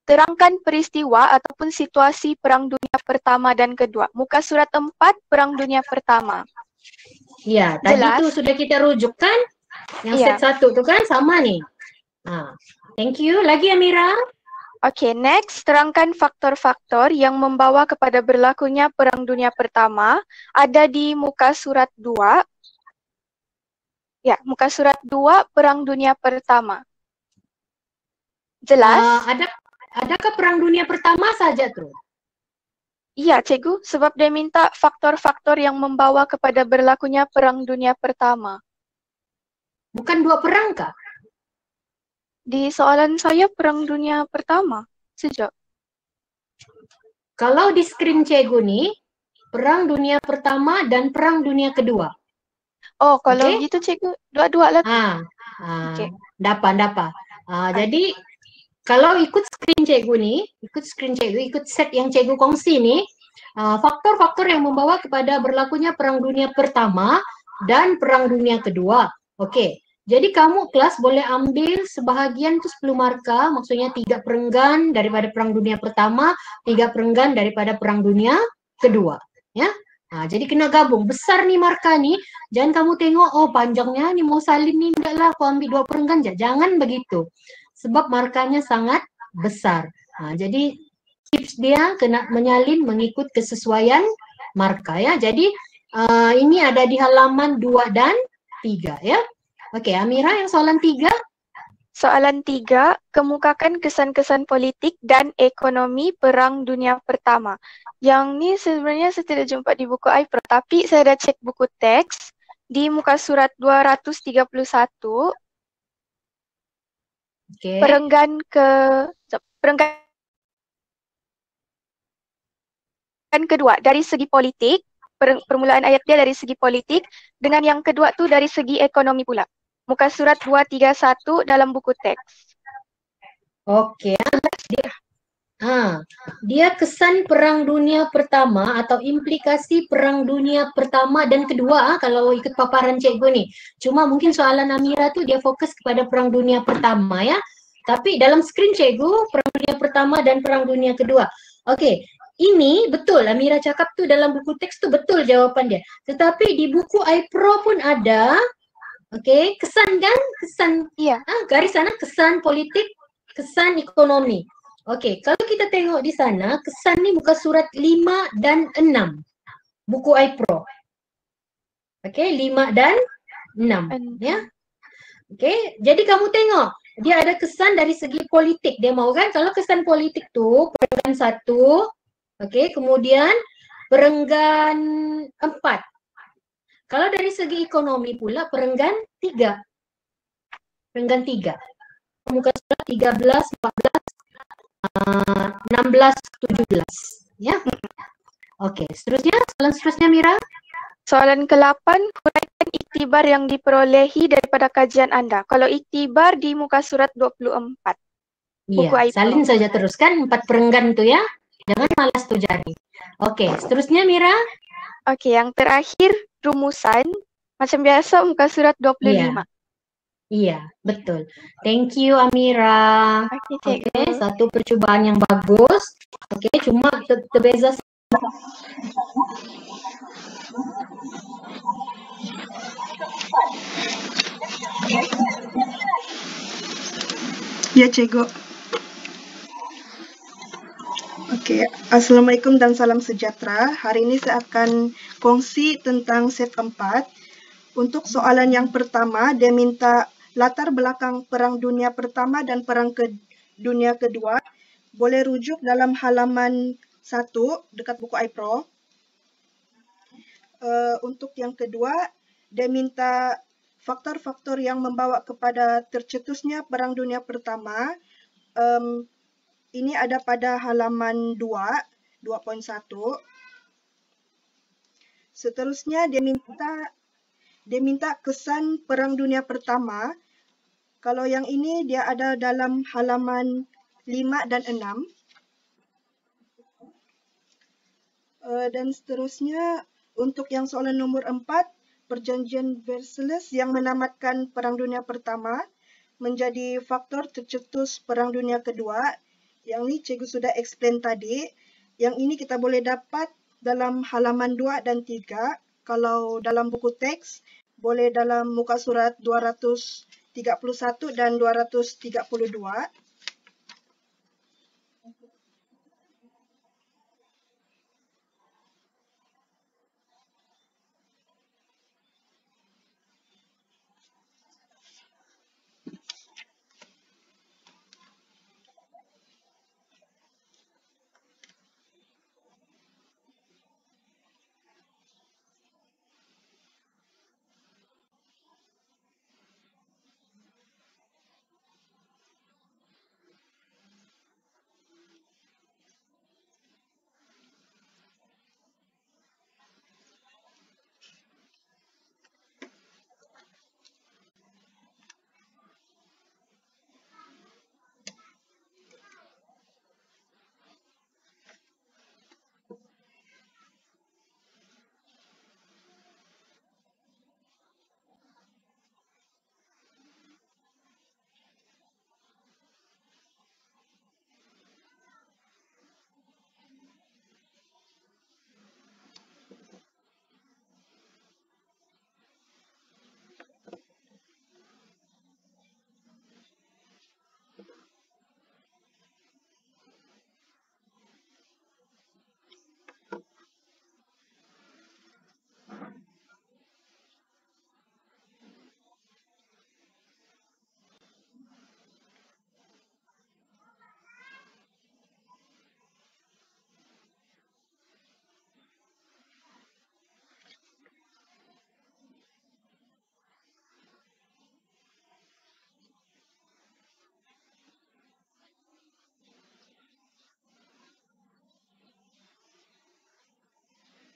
S4: terangkan peristiwa ataupun situasi Perang Dunia Pertama dan Kedua. Muka surat 4 Perang Dunia Pertama.
S1: Ya, tadi
S4: Jelas?
S1: tu sudah kita rujuk kan? Yang
S4: Ya.
S1: set 1 tu kan sama ni. Thank you. Lagi Amira?
S4: Okey, next terangkan faktor-faktor yang membawa kepada berlakunya Perang Dunia Pertama ada di muka surat 2. Ya, muka surat 2 Perang Dunia Pertama. Jelas?
S1: Adakah Perang Dunia Pertama saja tu?
S4: Iya, cikgu, sebab dia minta faktor-faktor yang membawa kepada berlakunya Perang Dunia Pertama.
S1: Bukan 2 perang kah?
S4: Di soalan saya Perang Dunia Pertama. Sejak.
S1: Kalau di skrin cikgu ni, Perang Dunia Pertama dan Perang Dunia Kedua.
S4: Oh, kalau
S1: Okey?
S4: gitu cikgu, dua-dua lah. Okey.
S1: Dapat. Jadi kalau ikut skrin cikgu ni, ikut set yang cikgu kongsi ni, faktor-faktor yang membawa kepada berlakunya Perang Dunia Pertama dan Perang Dunia Kedua. Okey. Jadi kamu kelas boleh ambil sebahagian tu 10 markah, maksudnya 3 perenggan daripada Perang Dunia Pertama, 3 perenggan daripada Perang Dunia Kedua. Ya. Jadi kena gabung. Besar ni markah ni, jangan kamu tengok, oh panjangnya ni mau salin ni, enggaklah aku ambil 2 perenggan je. Jangan begitu. Sebab markahnya sangat besar. Jadi tips dia kena menyalin mengikut kesesuaian markah ya. Jadi ini ada di halaman 2 dan 3 ya. Okey, Amira yang soalan 3.
S4: Soalan 3, kemukakan kesan-kesan politik dan ekonomi Perang Dunia Pertama. Yang ni sebenarnya saya tidak jumpa di buku iPro, tapi saya dah cek buku teks di muka surat 231.
S1: Okey.
S4: Perenggan kedua dari segi politik, permulaan ayat dia dari segi politik, dengan yang kedua tu dari segi ekonomi pula. Muka surat 231 dalam buku teks.
S1: Okey. Dia kesan Perang Dunia Pertama atau implikasi Perang Dunia Pertama dan Kedua kalau ikut paparan cikgu ni. Cuma mungkin soalan Amira tu dia fokus kepada Perang Dunia Pertama ya. Tapi dalam skrin cikgu Perang Dunia Pertama dan Perang Dunia Kedua. Okey. Ini betul Amira cakap tu dalam buku teks tu betul jawapan dia. Tetapi di buku iPro pun ada. Okey, kesan kan? Kesan.
S4: Iya.
S1: Garis sana kesan politik, kesan ekonomi. Okey, kalau kita tengok di sana, kesan ni muka surat 5 dan 6. Buku iPro. Okey, 5 dan 6. Ya. Okey, jadi kamu tengok. Dia ada kesan dari segi politik. Dia mau kan? Kalau kesan politik tu, perenggan 1. Okey, kemudian perenggan 4. Kalau dari segi ekonomi pula, perenggan 3. Perenggan 3. Muka surat 13, 14, 16, 17. Ya. Okey, soalan seterusnya Mira.
S4: Soalan ke-8, huraikan iktibar yang diperolehi daripada kajian anda. Kalau iktibar di muka surat 24. Buku
S1: Iya,
S4: iPro.
S1: salin saja terus kan 4 perenggan tu ya. Jangan malas tu jari. Okey, seterusnya Mira.
S4: Okey, yang terakhir rumusan. Macam biasa muka surat 25.
S1: Iya, betul. Thank you Amira.
S4: Okey, cikgu.
S1: Okey, satu percubaan yang bagus. Okey, cuma terbeza.
S5: Ya, cikgu. Okey, Assalamualaikum dan salam sejahtera. Hari ini saya akan kongsi tentang set 4. Untuk soalan yang pertama, dia minta latar belakang Perang Dunia Pertama dan Perang Dunia Kedua. Boleh rujuk dalam halaman 1 dekat buku iPro. Untuk yang kedua, dia minta faktor-faktor yang membawa kepada tercetusnya Perang Dunia Pertama. Ini ada pada halaman 2.1. Seterusnya dia minta kesan Perang Dunia Pertama. Kalau yang ini dia ada dalam halaman 5 dan 6. Dan seterusnya untuk yang soalan nomor 4, Perjanjian Versailles yang menamatkan Perang Dunia Pertama menjadi faktor tercetus Perang Dunia Kedua. Yang ni cikgu sudah explain tadi. Yang ini kita boleh dapat dalam halaman 2 dan 3. Kalau dalam buku teks, boleh dalam muka surat 231 dan 232.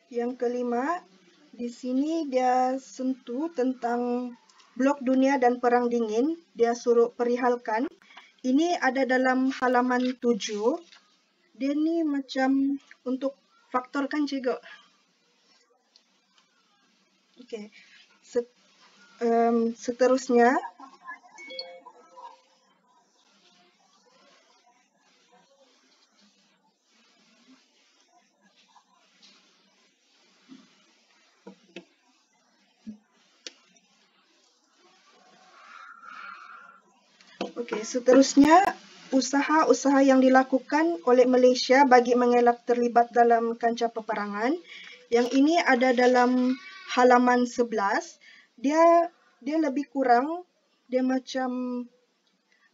S5: Yang kelima, di sini dia sentuh tentang blok dunia dan perang dingin. Dia suruh perihalkan. Ini ada dalam halaman 7. Dia ni macam untuk faktor kan cikgu? Okey. Seterusnya, usaha-usaha yang dilakukan oleh Malaysia bagi mengelak terlibat dalam kancah peperangan. Yang ini ada dalam halaman 11. Dia lebih kurang, dia macam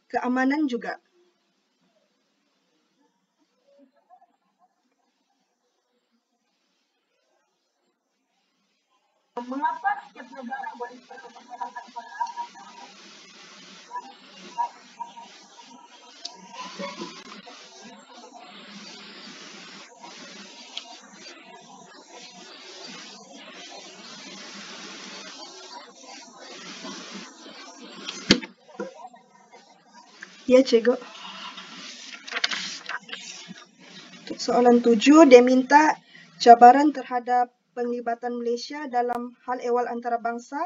S5: keamanan juga. Ya, cikgu. Untuk soalan 7, dia minta cabaran terhadap penglibatan Malaysia dalam hal ehwal antarabangsa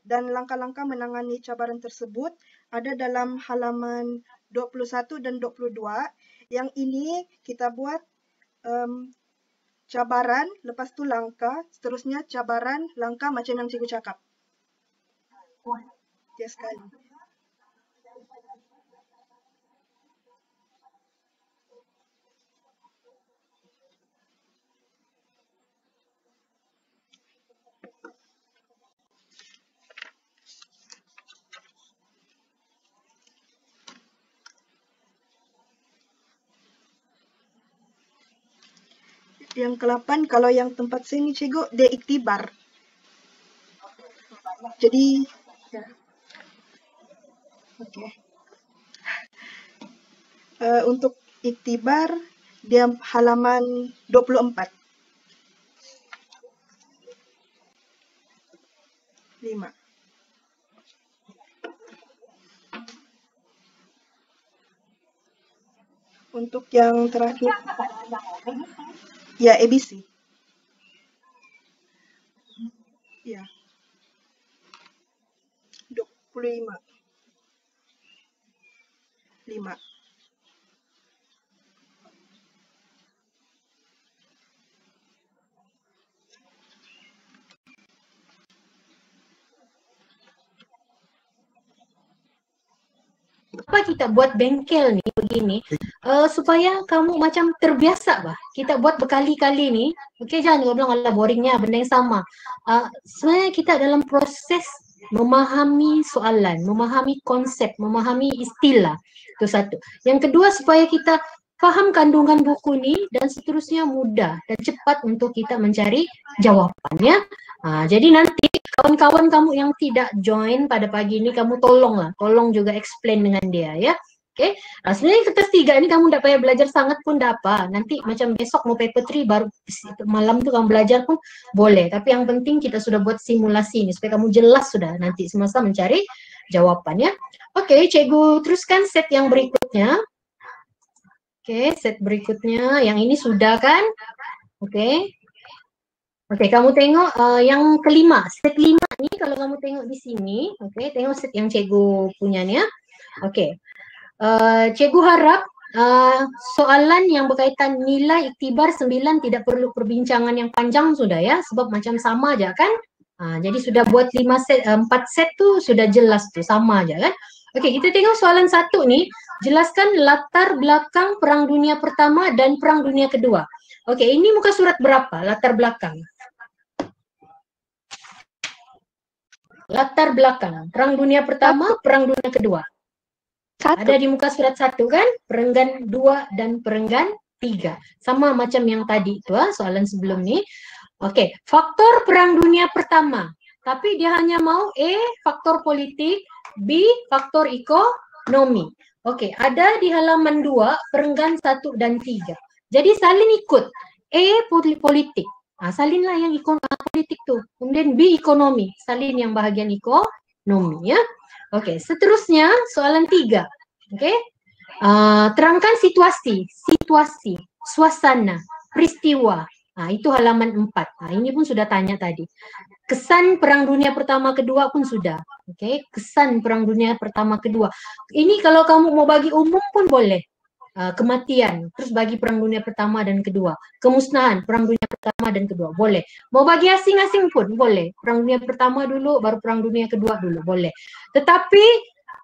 S5: dan langkah-langkah menangani cabaran tersebut ada dalam halaman 21 dan 22. Yang ini kita buat cabaran, lepas tu langkah, seterusnya cabaran, langkah macam yang cikgu cakap. Ya sekali. Yang ke-8, kalau yang tempat saya ni cikgu, dia iktibar. Jadi, okey. Untuk iktibar, dia halaman 24. 5. Untuk yang terakhir, ya ABC. Ya. 25. 5.
S1: Apa kita buat bengkel ni begini supaya kamu macam terbiasa bah. Kita buat berkali-kali ni. Okey, jangan juga bilang alah boringnya benda yang sama. Sebenarnya kita dalam proses memahami soalan, memahami konsep, memahami istilah. Itu satu. Yang kedua, supaya kita faham kandungan buku ni dan seterusnya mudah dan cepat untuk kita mencari jawapannya. Jadi nanti kawan-kawan kamu yang tidak join pada pagi ni, kamu tolong juga explain dengan dia ya. Okay. Sebenarnya kertas 3 ni kamu tak payah belajar sangat pun tak apa. Nanti macam besok mau paper 3 baru malam tu kamu belajar pun boleh. Tapi yang penting kita sudah buat simulasi ni supaya kamu jelas sudah nanti semasa mencari jawapannya. Okey, cikgu teruskan set yang berikutnya. Okey, set berikutnya yang ini sudah kan? Okey. Okey, kamu tengok yang kelima, set 5 ni kalau kamu tengok di sini, okey, tengok set yang cikgu punya ni ya. Okey. Cikgu harap soalan yang berkaitan nilai iktibar 9 tidak perlu perbincangan yang panjang sudah ya, sebab macam sama aja kan. Jadi sudah buat 4 set tu sudah jelas tu, sama aja kan. Okey, kita tengok soalan 1 ni, jelaskan latar belakang Perang Dunia Pertama dan Perang Dunia Kedua. Okey, ini muka surat berapa latar belakang? Latar belakang Perang Dunia Pertama, Perang Dunia Kedua. Ada di muka surat 1 kan? Perenggan 2 dan perenggan 3. Sama macam yang tadi tu soalan sebelum ni. Okey, faktor Perang Dunia Pertama. Tapi dia hanya mau A, faktor politik, B, faktor ekonomi. Okey, ada di halaman 2, perenggan 1 dan 3. Jadi salin ikut. A, politik. Salinlah yang politik tu. Kemudian B, ekonomi. Salin yang bahagian ekonomi ya. Okey, seterusnya soalan 3. Okey. Terangkan situasi, suasana, peristiwa. Itu halaman 4. Ini pun sudah tanya tadi. Kesan Perang Dunia Pertama Kedua pun sudah. Okey, kesan Perang Dunia Pertama Kedua. Ini kalau kamu mau bagi umum pun boleh. Kematian, terus bagi Perang Dunia Pertama dan Kedua. Kemusnahan, Perang Dunia Pertama dan Kedua, boleh. Mau bagi asing-asing pun boleh. Perang Dunia Pertama dulu, baru Perang Dunia Kedua dulu, boleh. Tetapi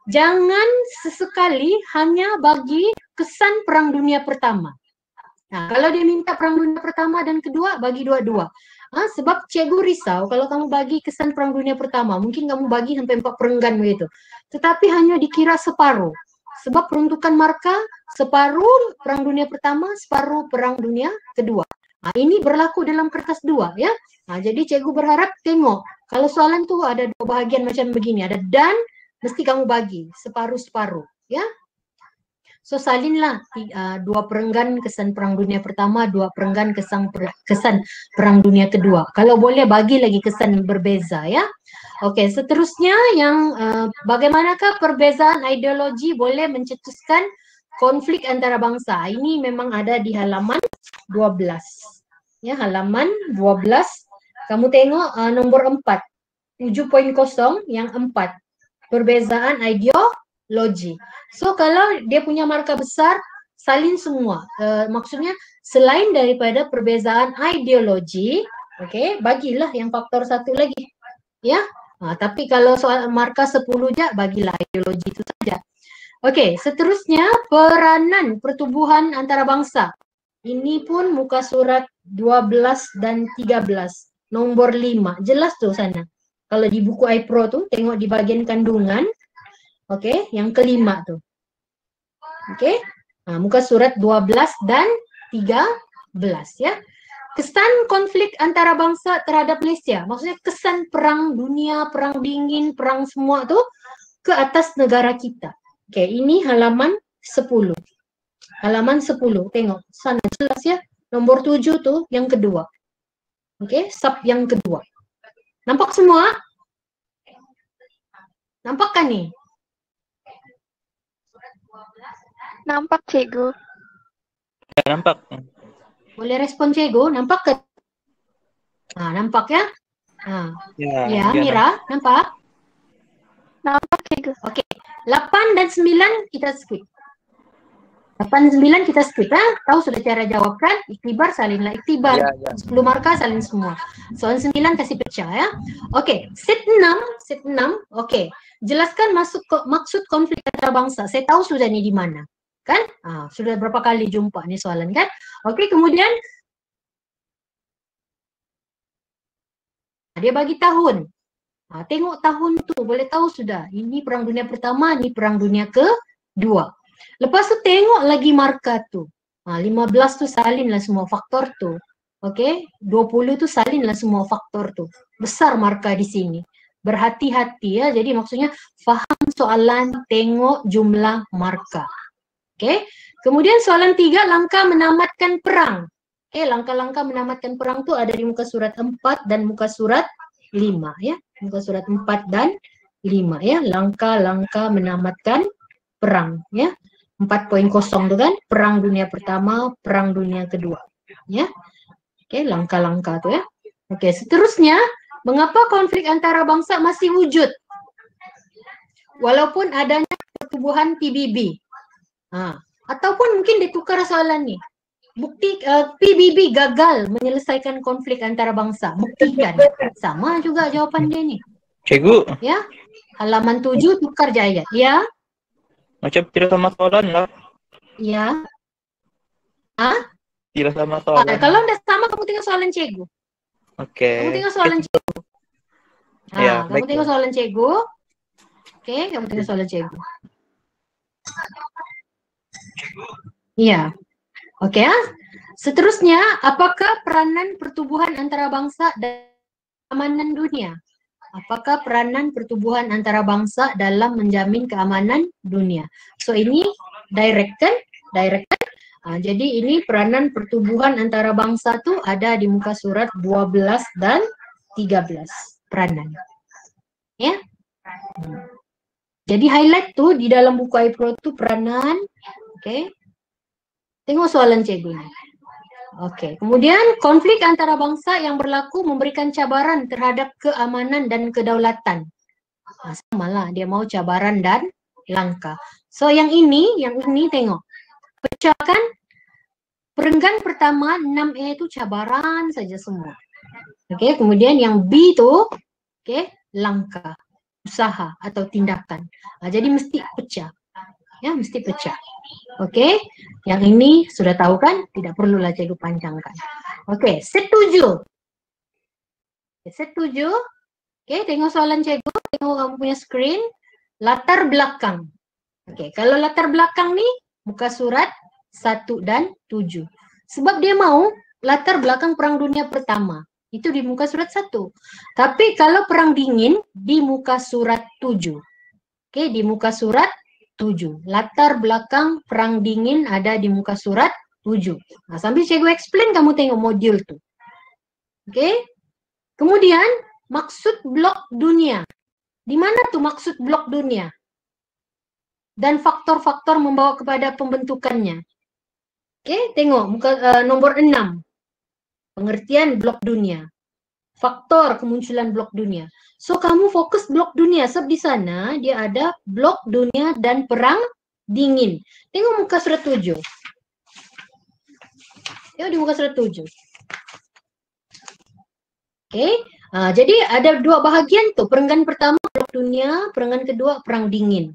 S1: jangan sesekali hanya bagi kesan Perang Dunia Pertama. Kalau dia minta Perang Dunia Pertama dan Kedua, bagi dua-dua. Sebab cikgu risau kalau kamu bagi kesan Perang Dunia Pertama, mungkin kamu bagi sampai 4 perenggan begitu. Tetapi hanya dikira separuh. Sebab peruntukan marka separuh Perang Dunia Pertama, separuh Perang Dunia Kedua. Ini berlaku dalam kertas 2 ya. Jadi cikgu berharap tengok kalau soalan tu ada 2 bahagian macam begini, ada dan, mesti kamu bagi separuh-separuh ya. So salinlah 2 perenggan kesan Perang Dunia Pertama, 2 perenggan kesan Perang Dunia Kedua. Kalau boleh bagi lagi kesan berbeza ya. Okey, seterusnya yang bagaimanakah perbezaan ideologi boleh mencetuskan konflik antara bangsa. Ini memang ada di halaman 12. Ya, halaman 12. Kamu tengok nombor 4. 7.0 yang 4. Perbezaan ideologi. So kalau dia punya markah besar, salin semua. Maksudnya selain daripada perbezaan ideologi, okey, bagilah yang faktor 1 lagi. Ya. Tapi kalau soal markah 10 je, bagilah ideologi itu saja. Okey, seterusnya peranan pertubuhan antarabangsa. Ini pun muka surat 12 dan 13, nombor 5. Jelas tu sana. Kalau di buku iPro tu, tengok di bahagian kandungan. Okey, yang kelima tu. Okey, muka surat 12 dan 13 ya. kesan konflik antara bangsa terhadap Malaysia. Maksudnya kesan perang dunia, perang dingin, perang semua tuh ke atas negara kita. Oke, ini halaman 10. Halaman 10, tengok. Sana jelas ya. Nomor 7 tuh yang kedua. Oke, sub yang kedua. Nampak semua? Nampak kan nih?
S4: Nampak, Cikgu.
S3: Ya, nampak.
S1: Boleh respon Cikgu? Nampak ke? Nah, nampak ya? Nah, ya, Mira, nampak?
S4: Nampak, Cikgu.
S1: Oke, 8 dan 9 kita skip. 8 dan 9 kita skip ya. Tahu sudah cara jawab kan? Iktibar salinlah iktibar.
S3: Ya, ya.
S1: 10 markah salin semua. Soal 9 kasih pecah ya. Oke, set 6. Oke. Jelaskan maksud konflik antara bangsa. Saya tahu sudah nih di mana. Kan? Sudah berapa kali jumpa nih soalan kan? Oke, kemudian dia bagi tahun. Tengok tahun tuh, boleh tahu sudah. Ini perang dunia pertama, ini perang dunia kedua. Lepas tu tengok lagi markah tu. 15 tu salinlah semua faktor tu. Okey, 20 tu salinlah semua faktor tu. Besar markah di sini. Berhati-hati ya. Jadi maksudnya faham soalan, tengok jumlah markah. Okey. Kemudian soalan 3, langkah menamatkan perang. Okey, langkah-langkah menamatkan perang tu ada di muka surat 4 dan muka surat 5 ya. Muka surat 4 dan 5 ya. Langkah-langkah menamatkan perang ya. 4.0 tu kan, perang dunia pertama, perang dunia kedua ya. Okey, langkah-langkah tu ya. Okey, seterusnya mengapa konflik antara bangsa masih wujud walaupun adanya pertubuhan PBB? Ataupun mungkin ditukar soalan ni. Bukti PBB gagal menyelesaikan konflik antara bangsa. Buktikan. Sama juga jawapan dia ni.
S3: Cikgu,
S1: Ya. Halaman 7 tukar je ayat. Ya.
S3: macam tidak sama soalan lah.
S1: Ya.
S3: Tidak sama soalan.
S1: Kalau dah sama kamu tengok soalan cikgu.
S3: Oke.
S1: Kamu tengok soalan cikgu.
S3: Ya,
S1: Kamu
S3: baik.
S1: tengok soalan cikgu. Okey, kamu tengok soalan cikgu. Ya. Okey ya. Seterusnya, apakah peranan pertubuhan antara bangsa dan keamanan dunia? Apakah peranan pertubuhan antara bangsa dalam menjamin keamanan dunia? So ini direct kan? Jadi ini peranan pertubuhan antara bangsa tu ada di muka surat 12 dan 13 peranan. Ya. Jadi highlight tu di dalam buku iPro tu peranan. Okey. Tengok soalan cikgu ni. Okey, kemudian konflik antara bangsa yang berlaku memberikan cabaran terhadap keamanan dan kedaulatan. Samalah, dia mau cabaran dan langkah. So yang ini tengok. Pecahkan perenggan pertama 6A itu cabaran saja semua. Okey, kemudian yang B tu langkah, usaha atau tindakan. Jadi mesti pecah. Ya, mesti pecah. Okey, yang ini sudah tahu kan? Tidak perlulah cikgu panjangkan. Okey, set 7. Set 7. Okey, tengok soalan cikgu, tengok kamu punya screen. Latar belakang. Okey, kalau latar belakang ni muka surat 1 dan 7. Sebab dia mau latar belakang perang dunia pertama. Itu di muka surat 1. Tapi kalau perang dingin di muka surat 7. Okey, di muka surat 7. Latar belakang perang dingin ada di muka surat 7. Sambil cikgu explain kamu tengok modul tu. Okey. Kemudian maksud blok dunia. Di mana tu maksud blok dunia? Dan faktor-faktor membawa kepada pembentukannya. Okey, tengok muka nombor 6. Pengertian blok dunia. Faktor kemunculan blok dunia. So kamu fokus blok dunia sebab di sana dia ada blok dunia dan perang dingin. Tengok muka surat 7. Tengok di muka surat 7. Okey. Jadi ada dua bahagian tu. Perenggan pertama blok dunia, perenggan kedua perang dingin.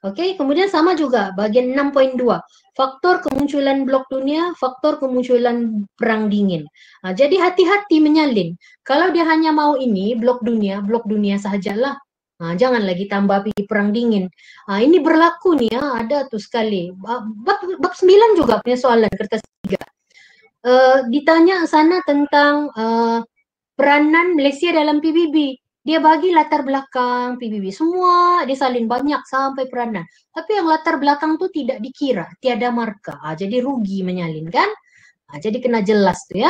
S1: Okey, kemudian sama juga bahagian 6.2. Faktor kemunculan blok dunia, faktor kemunculan perang dingin. Jadi hati-hati menyalin. Kalau dia hanya mau ini blok dunia sahajalah. Jangan lagi tambah pergi perang dingin. Ini berlaku nih ya, ada tu sekali. Bab 9 juga punya soalan kertas 3. ditanya sana tentang peranan Malaysia dalam PBB. Dia bagi latar belakang PBB. Semua dia salin banyak sampai peranan. Tapi yang latar belakang tu tidak dikira, tiada marka. Jadi rugi menyalin kan? Jadi kena jelas tu ya.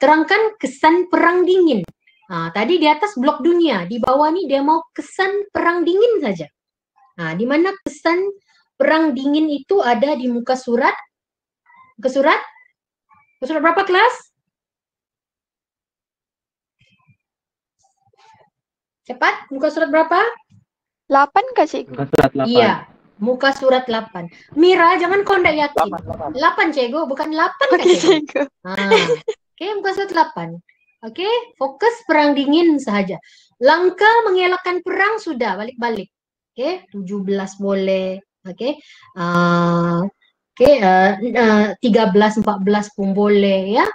S1: Terangkan kesan perang dingin. Tadi di atas blok dunia, di bawah ni dia mau kesan perang dingin saja. Di mana kesan perang dingin itu ada di muka surat. Muka surat? Muka surat berapa kelas? Cepat, muka surat berapa?
S4: 8 kah, Cikgu?
S3: Muka surat 8.
S1: Iya, muka surat 8. Mira, jangan kau ndak yakin. 8, Cikgu, bukan 8 kan,
S4: Oke,
S1: Cikgu?
S4: Cikgu.
S1: Oke, muka surat 8. Oke, fokus perang dingin sahaja. Langkah mengelakkan perang sudah, balik-balik. Oke, 17 boleh. Oke, 13, 14 pun boleh ya.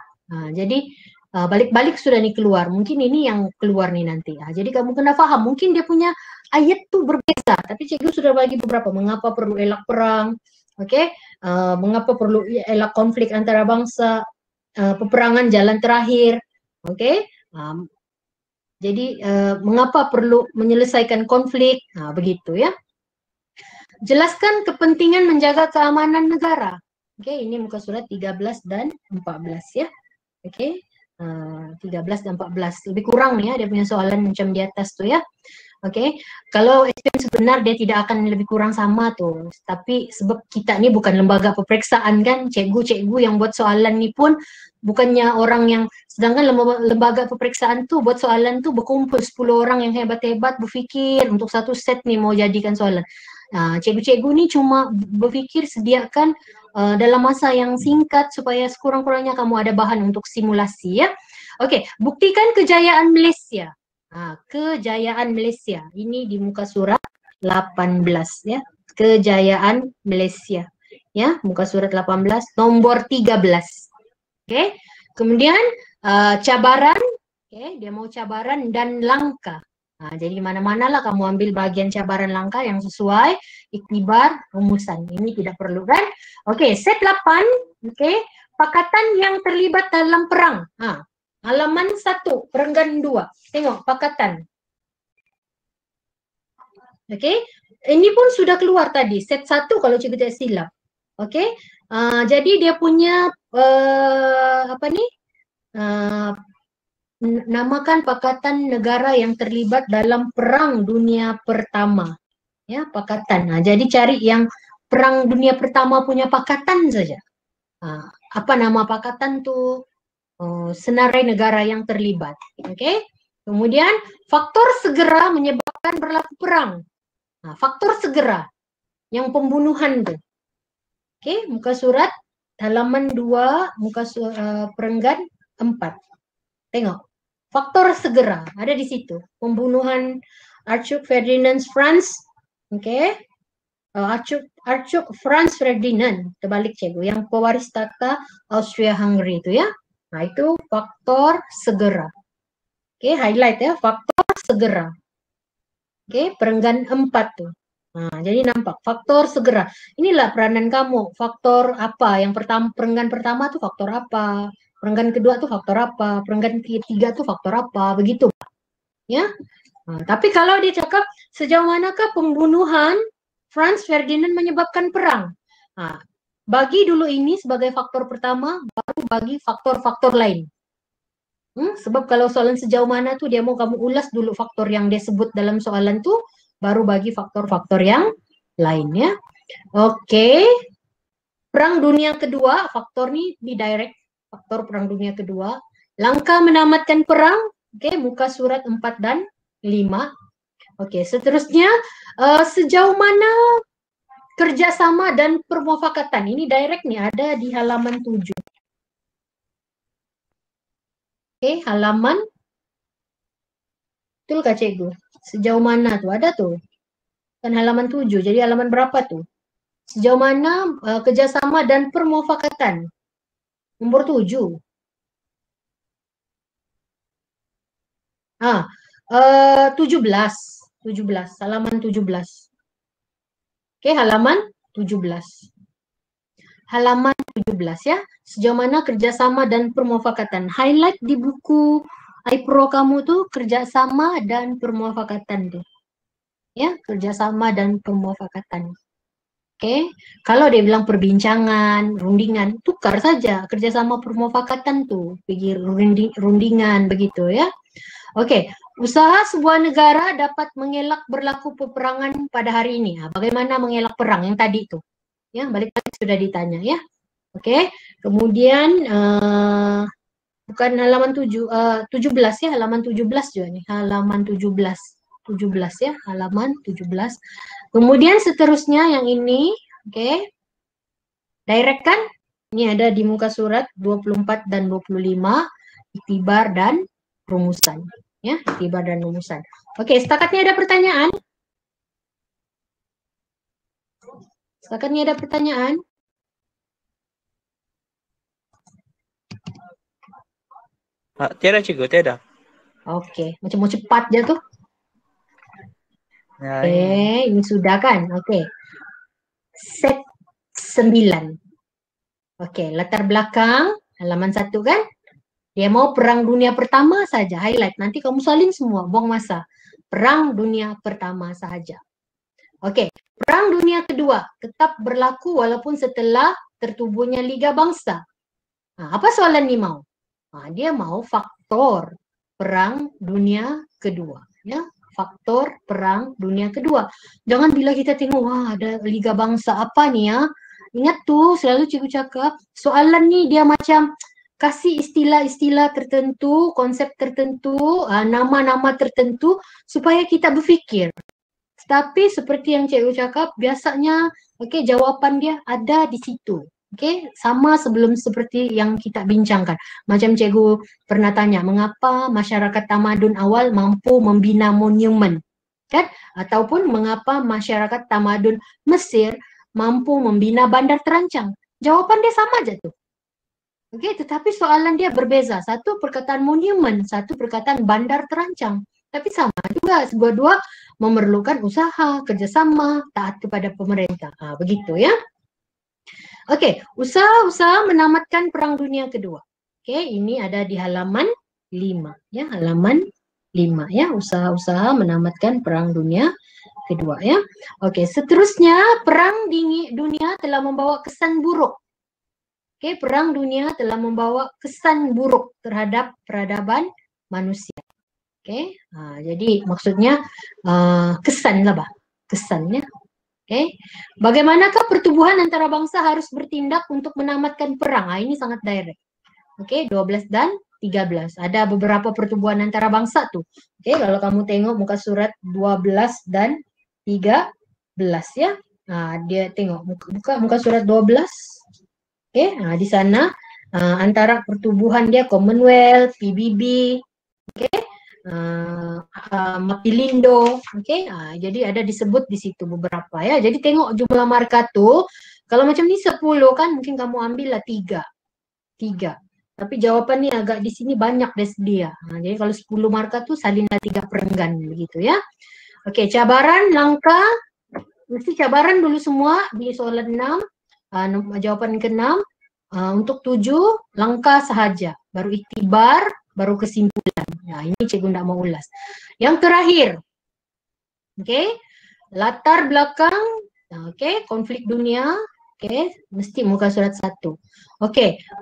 S1: Jadi balik-balik sudah nih keluar. Mungkin ini yang keluar nih nanti. Jadi kamu kena faham. Mungkin dia punya ayat tuh berbeza. Tapi cikgu sudah bagi beberapa. Mengapa perlu elak perang? Oke, mengapa perlu elak konflik antara bangsa? Peperangan jalan terakhir. Oke, jadi mengapa perlu menyelesaikan konflik? Begitu ya. Jelaskan kepentingan menjaga keamanan negara. Oke, ini muka surat 13 dan 14 ya. Oke. 13 dan 14 lebih kurang nih ya, dia punya soalan macam di atas tuh ya. Oke, kalau SPM sebenar dia tidak akan lebih kurang sama tuh, tapi sebab kita ini bukan lembaga peperiksaan kan, cikgu-cikgu yang buat soalan ni pun bukannya orang yang, sedangkan lembaga peperiksaan tuh buat soalan tuh berkumpul 10 orang yang hebat-hebat berfikir untuk satu set nih mau jadikan soalan. Cikgu-cikgu ni cuma berfikir sediakan dalam masa yang singkat supaya sekurang-kurangnya kamu ada bahan untuk simulasi ya. Oke, buktikan kejayaan Malaysia. Kejayaan Malaysia. Ini di muka surat 18 ya. Kejayaan Malaysia. Ya, muka surat 18 nomor 13. Oke. Kemudian cabaran, oke, dia mau cabaran dan langkah. Jadi mana-mana lah kamu ambil bagian cabaran langkah yang sesuai, iktibar, rumusan. Ini tidak perlu kan? Oke, set 8, oke, pakatan yang terlibat dalam perang. Halaman 1, perenggan 2. Tengok, pakatan. Oke, ini pun sudah keluar tadi, set 1 kalau cikgu tak silap. Oke, jadi dia punya, apa nih? Namakan pakatan negara yang terlibat dalam Perang Dunia Pertama. Ya, pakatan. Jadi cari yang Perang Dunia Pertama punya pakatan saja. Apa nama pakatan tuh? Senarai negara yang terlibat. Oke. Kemudian faktor segera menyebabkan berlaku perang. Faktor segera yang pembunuhan tuh. Oke, muka surat halaman 2, muka perenggan 4. Tengok, faktor segera ada di situ. Pembunuhan Archduke Ferdinand Franz, oke, Archduke Franz Ferdinand, terbalik cikgu, yang pewaris takhta Austria-Hungary itu ya. Itu faktor segera. Oke, highlight ya, faktor segera. Oke, perenggan 4 tuh. Jadi nampak faktor segera. Inilah peranan kamu. Faktor apa? Yang pertama, perenggan pertama tuh faktor apa? Perenggan kedua tuh faktor apa? Perenggan ketiga tuh faktor apa? Begitu, ya. Tapi kalau dia cakap sejauh manakah pembunuhan Franz Ferdinand menyebabkan perang? Bagi dulu ini sebagai faktor pertama, baru bagi faktor-faktor lain. Sebab kalau soalan sejauh mana tuh dia mau kamu ulas dulu faktor yang dia sebut dalam soalan tuh, baru bagi faktor-faktor yang lain ya. Oke. Perang Dunia Kedua, faktor nih di direct. Faktor Perang Dunia Kedua. Langkah menamatkan perang, oke, muka surat 4 dan 5. Oke, seterusnya sejauh mana kerjasama dan permufakatan. Ini direct nih, ada di halaman 7. Oke, halaman. Betul kah cikgu? Sejauh mana tuh? Ada tuh. Kan halaman 7, jadi halaman berapa tuh? Sejauh mana kerjasama dan permufakatan? Nomor 7. 17. Halaman 17. Oke, halaman 17. halaman 17 ya. Sejauh mana kerjasama dan permufakatan. Highlight di buku iPro kamu tuh kerjasama dan permufakatan tuh. Ya, kerjasama dan permufakatan. Oke, kalau dia bilang perbincangan, rundingan, tukar saja kerjasama permufakatan tuh, pergi rundingan begitu ya. Oke, usaha sebuah negara dapat mengelak berlaku peperangan pada hari ini. Nah, bagaimana mengelak perang yang tadi itu? Ya, balik-balik sudah ditanya ya. Oke, kemudian bukan halaman 17 ya, halaman 17 juga nih, halaman 17 ya, halaman 17. Kemudian seterusnya yang ini, oke. Direct kan? Ini ada di muka surat 24 dan 25, iktibar dan rumusan. Ya, iktibar dan rumusan. Oke, stakatnya ada pertanyaan? Stakatnya ada pertanyaan?
S3: Tiada cikgu, tiada.
S1: Oke, macam mau cepat dia tuh.
S3: Ya,
S1: Oke, ini sudah kan? Oke. Set 9. Oke, latar belakang halaman 1 kan? Dia mau perang dunia pertama saja, highlight. Nanti kamu salin semua, buang masa. Perang dunia pertama saja. Oke, perang dunia kedua tetap berlaku walaupun setelah tertubuhnya Liga Bangsa. Nah, apa soalan ini mau? Nah, dia mau faktor perang dunia kedua. Ya, faktor perang dunia kedua. Jangan bila kita tengok, wah ada Liga Bangsa apa nih ya. Ingat tuh, selalu cikgu cakap, soalan nih dia macam kasih istilah-istilah tertentu, konsep tertentu, nama-nama tertentu, supaya kita berfikir. Tapi seperti yang cikgu cakap, biasanya jawaban dia ada di situ. Sama sebelum seperti yang kita bincangkan. Macam cikgu pernah tanya, mengapa masyarakat tamadun awal mampu membina monumen? Kan? Ataupun mengapa masyarakat tamadun Mesir mampu membina bandar terancang? Jawaban dia sama aja tuh. Tetapi soalan dia berbeza. Satu perkataan monumen, satu perkataan bandar terancang. Tapi sama juga, dua-dua memerlukan usaha, kerjasama, taat kepada pemerintah. Begitu ya. Usaha-usaha menamatkan Perang Dunia Kedua. Ini ada di halaman 5 ya, halaman 5 ya, usaha-usaha menamatkan Perang Dunia Kedua ya. Seterusnya Perang Dunia telah membawa kesan buruk. Perang Dunia telah membawa kesan buruk terhadap peradaban manusia. Jadi maksudnya kesan lah, Bah. Kesannya. Bagaimanakah pertubuhan antara bangsa harus bertindak untuk menamatkan perang? Ini sangat direct. 12 dan 13. Ada beberapa pertubuhan antara bangsa tuh. Kalau kamu tengok muka surat 12 dan 13 ya. Dia tengok buka muka surat 12. Di sana antara pertubuhan dia Commonwealth, PBB, Mapilindo, jadi ada disebut di situ beberapa ya. Jadi tengok jumlah marka tuh, kalau macam ni 10 kan mungkin kamu ambillah 3. Tapi jawapan ni agak di sini banyak dia. Jadi kalau 10 marka tuh salinlah 3 perenggan begitu ya. Cabaran langkah, mesti cabaran dulu semua di soalan 6, jawapan ke-6. Untuk 7 langkah sahaja, baru iktibar, baru kesimpulan. Ini cikgu tidak mau ulas. Yang terakhir, latar belakang, konflik dunia, mesti muka surat 1.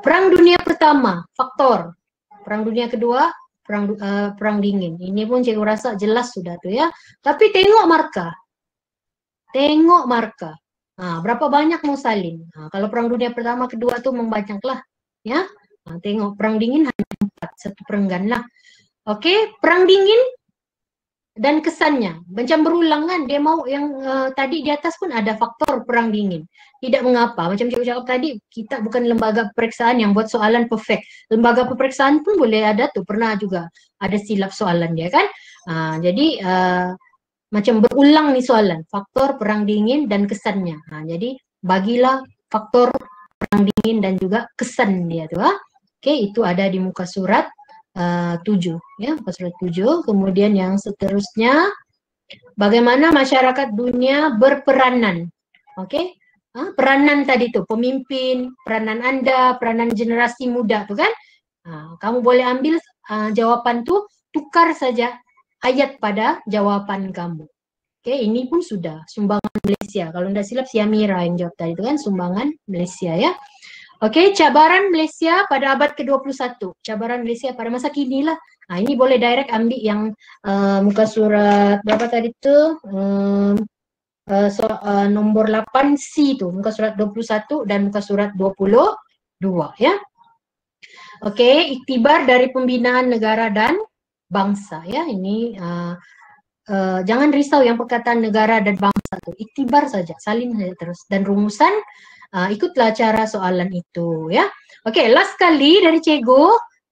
S1: Perang Dunia Pertama, faktor. Perang Dunia Kedua, perang dingin. Ini pun cikgu rasa jelas sudah tuh ya. Tapi tengok marka. Berapa banyak mau salin? Kalau Perang Dunia Pertama, Kedua tuh membanyaklah ya. Tengok perang dingin hanya 4, 1 perenggan lah. Perang dingin dan kesannya macam berulang kan. Dia mau yang tadi di atas pun ada faktor perang dingin. Tidak mengapa. Macam cikgu cakap tadi, kita bukan lembaga peperiksaan yang buat soalan perfect. Lembaga peperiksaan pun boleh ada tuh. Pernah juga ada silap soalan dia kan. Jadi macam berulang nih soalan. Faktor perang dingin dan kesannya. Jadi bagilah faktor perang dingin dan juga kesan dia tuh. Itu ada di muka surat 7 ya, muka surat 7. Kemudian yang seterusnya, bagaimana masyarakat dunia berperanan. peranan tadi tuh, pemimpin, peranan Anda, peranan generasi muda tuh kan. Kamu boleh ambil jawaban tuh, tukar saja ayat pada jawaban kamu. Oke, ini pun sudah sumbangan Malaysia. Kalau tidak silap si Amira yang jawab tadi itu kan sumbangan Malaysia ya. Oke, cabaran Malaysia pada abad ke-21. Cabaran Malaysia pada masa kini lah. Ini boleh direct ambil yang muka surat berapa tadi itu? Nomor 8C tu, muka surat 21 dan muka surat 22 ya. Oke, iktibar dari pembinaan negara dan bangsa ya. Ini jangan risau yang perkataan negara dan bangsa itu, iktibar saja, salin saja terus. Dan rumusan, ikutlah cara soalan itu ya. Oke, last kali dari Cikgu.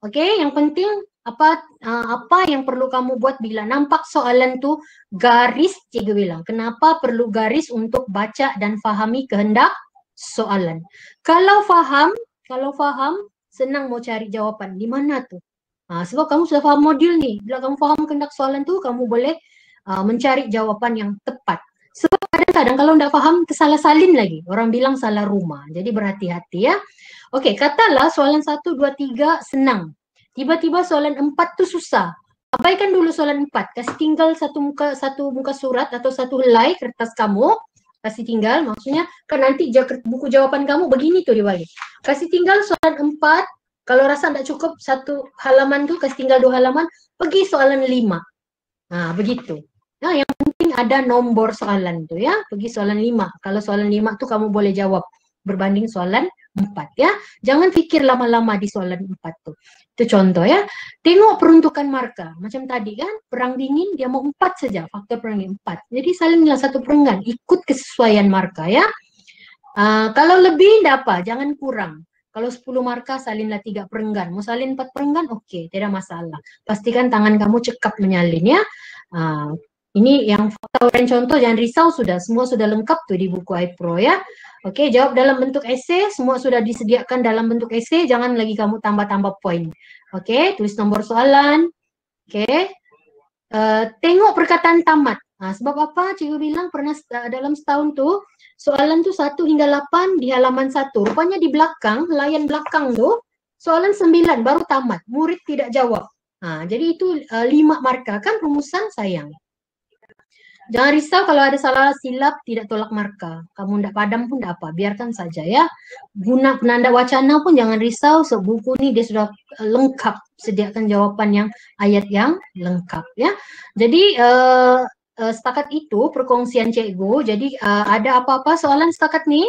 S1: Oke, yang penting apa yang perlu kamu buat bila nampak soalan tuh garis, Cikgu bilang. Kenapa perlu garis untuk baca dan fahami kehendak soalan? Kalau faham, senang mau cari jawaban. Di mana tuh? Sebab kamu sudah faham modul nih. Bila kamu faham kehendak soalan tuh, kamu boleh mencari jawaban yang tepat. Sebab kadang-kadang kalau tidak faham, salah salin lagi. Orang bilang salah rumah. Jadi berhati-hati ya. Oke, katalah soalan 1, 2, 3 senang. Tiba-tiba soalan 4 tuh susah. Abaikan dulu soalan 4. Kasih tinggal satu muka surat atau satu helai kertas kamu. Kasih tinggal, maksudnya kan nanti buku jawaban kamu begini tuh dibalik. Kasih tinggal soalan 4. Kalau rasa tidak cukup satu halaman tuh, kasih tinggal 2 halaman. Pergi soalan 5. Begitu. Nah, yang penting ada nomor soalan tuh ya. Pergi soalan 5. Kalau soalan 5 tuh kamu boleh jawab berbanding soalan 4 ya. Jangan pikir lama-lama di soalan 4 tuh. Itu contoh ya. Tengok peruntukan marka. Macam tadi kan, perang dingin dia mau 4 saja. Faktor perang dingin 4. Jadi salinlah satu perenggan. Ikut kesesuaian marka ya. Kalau lebih tidak apa, jangan kurang. Kalau 10 marka salinlah 3 perenggan. Mau salin 4 perenggan, oke, tidak masalah. Pastikan tangan kamu cekap menyalin ya. Ini yang fakta dan contoh, jangan risau, semua sudah lengkap tuh di buku iPro ya. Oke, jawab dalam bentuk esei, semua sudah disediakan dalam bentuk esei, jangan lagi kamu tambah-tambah poin. Oke, tulis nomor soalan. Oke, tengok perkataan tamat. Sebab apa? Cikgu bilang pernah dalam setahun tuh, soalan tuh 1 hingga 8 di halaman 1. Rupanya di belakang, layar belakang tuh, soalan 9 baru tamat. Murid tidak jawab. Jadi itu 5 marka, kan rumusan sayang. Jangan risau kalau ada salah silap, tidak tolak marka. Kamu tidak padam pun tidak apa, biarkan saja ya. Guna penanda wacana pun jangan risau, buku ini dia sudah lengkap. Sediakan jawaban yang ayat yang lengkap ya. Jadi setakat itu perkongsian Cikgu. Jadi ada apa-apa soalan setakat ini?